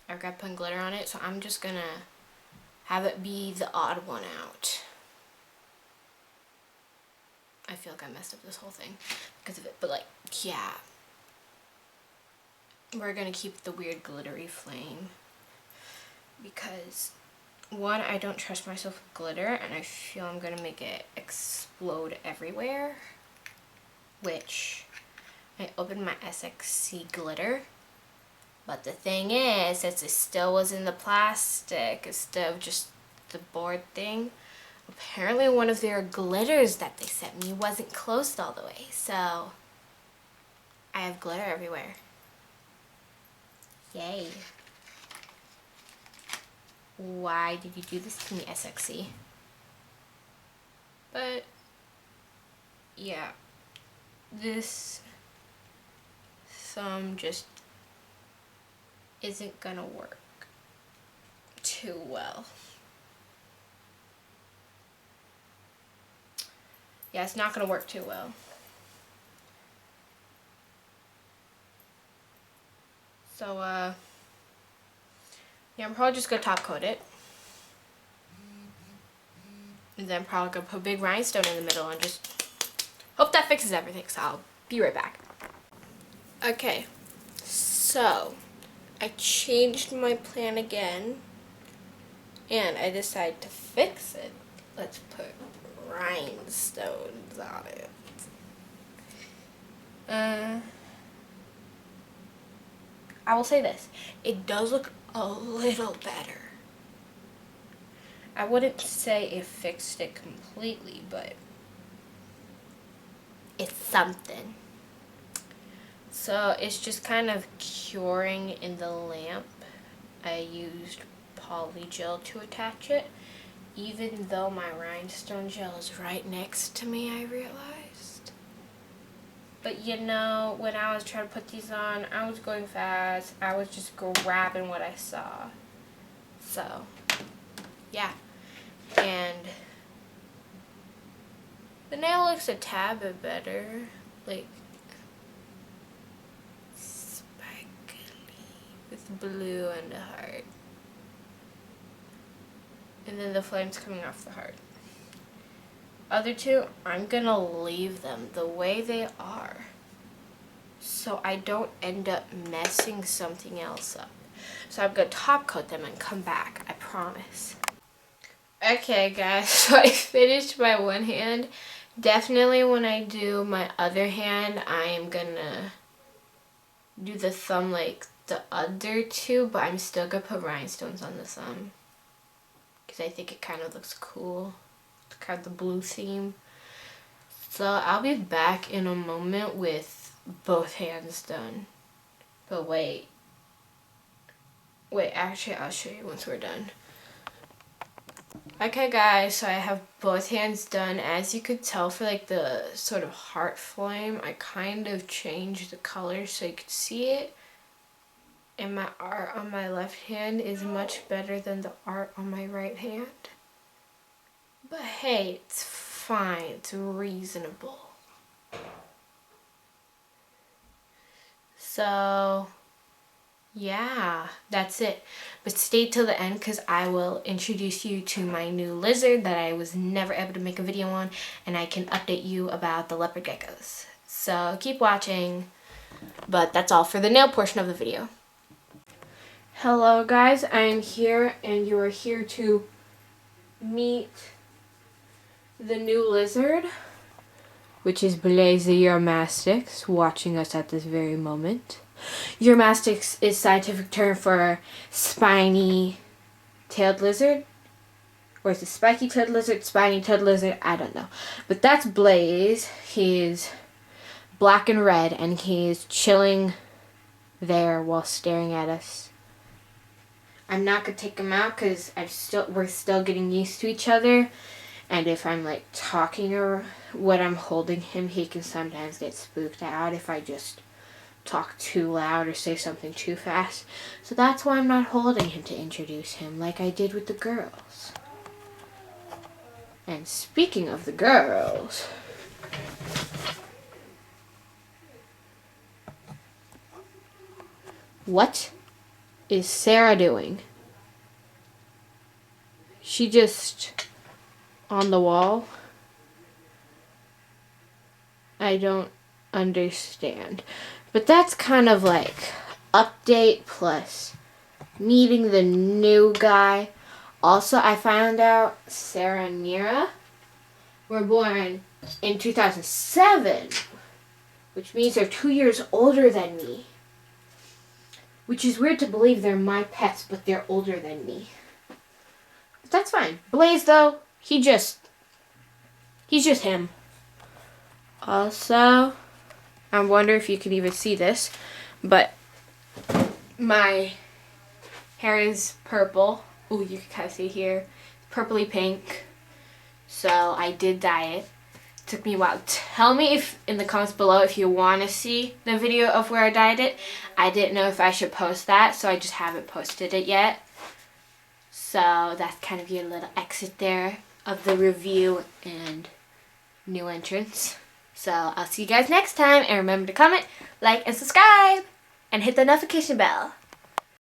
I've got putting glitter on it, so I'm just gonna have it be the odd one out. I feel like I messed up this whole thing because of it, but like, yeah. We're gonna keep the weird glittery flame because, one, I don't trust myself with glitter and I feel I'm gonna make it explode everywhere, which I opened my SXC glitter, but the thing is, since it still was in the plastic instead of just the board thing, apparently one of their glitters that they sent me wasn't closed all the way, so I have glitter everywhere. Yay. Why did you do this to me, SXC? But yeah, this thumb just isn't gonna work too well. Yeah, it's not gonna work too well. So yeah, I'm probably just gonna top coat it. And then probably gonna put a big rhinestone in the middle and just hope that fixes everything, so I'll be right back. Okay, so I changed my plan again and I decided to fix it. Let's put rhinestones on it. I will say this, it does look a little better. I wouldn't say it fixed it completely, but it's something. So it's just kind of curing in the lamp. I used poly gel to attach it, even though my rhinestone gel is right next to me, I realized. But you know, when I was trying to put these on, I was going fast. I was just grabbing what I saw. So, yeah. And the nail looks a tad bit better. Like, sparkly with blue and a heart. And then the flames coming off the heart. Other two, I'm gonna leave them the way they are, so I don't end up messing something else up. So I'm gonna top coat them and come back, I promise. Okay guys, so I finished my one hand. Definitely when I do my other hand, I am gonna do the thumb like the other two, but I'm still gonna put rhinestones on the thumb because I think it kind of looks cool. It's kind of the blue theme. So I'll be back in a moment with both hands done. But wait, actually I'll show you once we're done. Okay guys, so I have both hands done. As you could tell, for like the sort of heart flame, I kind of changed the color so you could see it. And my art on my left hand is much better than the art on my right hand. But hey, it's fine, it's reasonable. So yeah, that's it. But stay till the end because I will introduce you to my new lizard that I was never able to make a video on, and I can update you about the leopard geckos. So keep watching, but that's all for the nail portion of the video. Hello guys, I am here and you are here to meet the new lizard, which is Blaze the Eurymastix, watching us at this very moment. Eurymastix is scientific term for spiny-tailed lizard. Or is it spiky-tailed lizard, spiny-tailed lizard? I don't know. But that's Blaze. He's black and red and he's chilling there while staring at us. I'm not gonna take him out because we're still getting used to each other, and if I'm like talking or when I'm holding him, he can sometimes get spooked out if I just talk too loud or say something too fast. So that's why I'm not holding him to introduce him like I did with the girls. And speaking of the girls, what is Sarah doing? She just on the wall. I don't understand. But that's kind of like update plus meeting the new guy. Also, I found out Sarah and Mira were born in 2007, which means they're 2 years older than me. Which is weird to believe they're my pets, but they're older than me. But that's fine. Blaze, though, he's just him. Also, I wonder if you can even see this, but my hair is purple. Ooh, you can kind of see here. Purpley pink. So I did dye it. Took me a while. Tell me if in the comments below if you want to see the video of where I dyed it. I didn't know if I should post that, so I just haven't posted it yet. So that's kind of your little exit there of the review and new entrance. So I'll see you guys next time, and remember to comment, like, and subscribe, and hit the notification bell.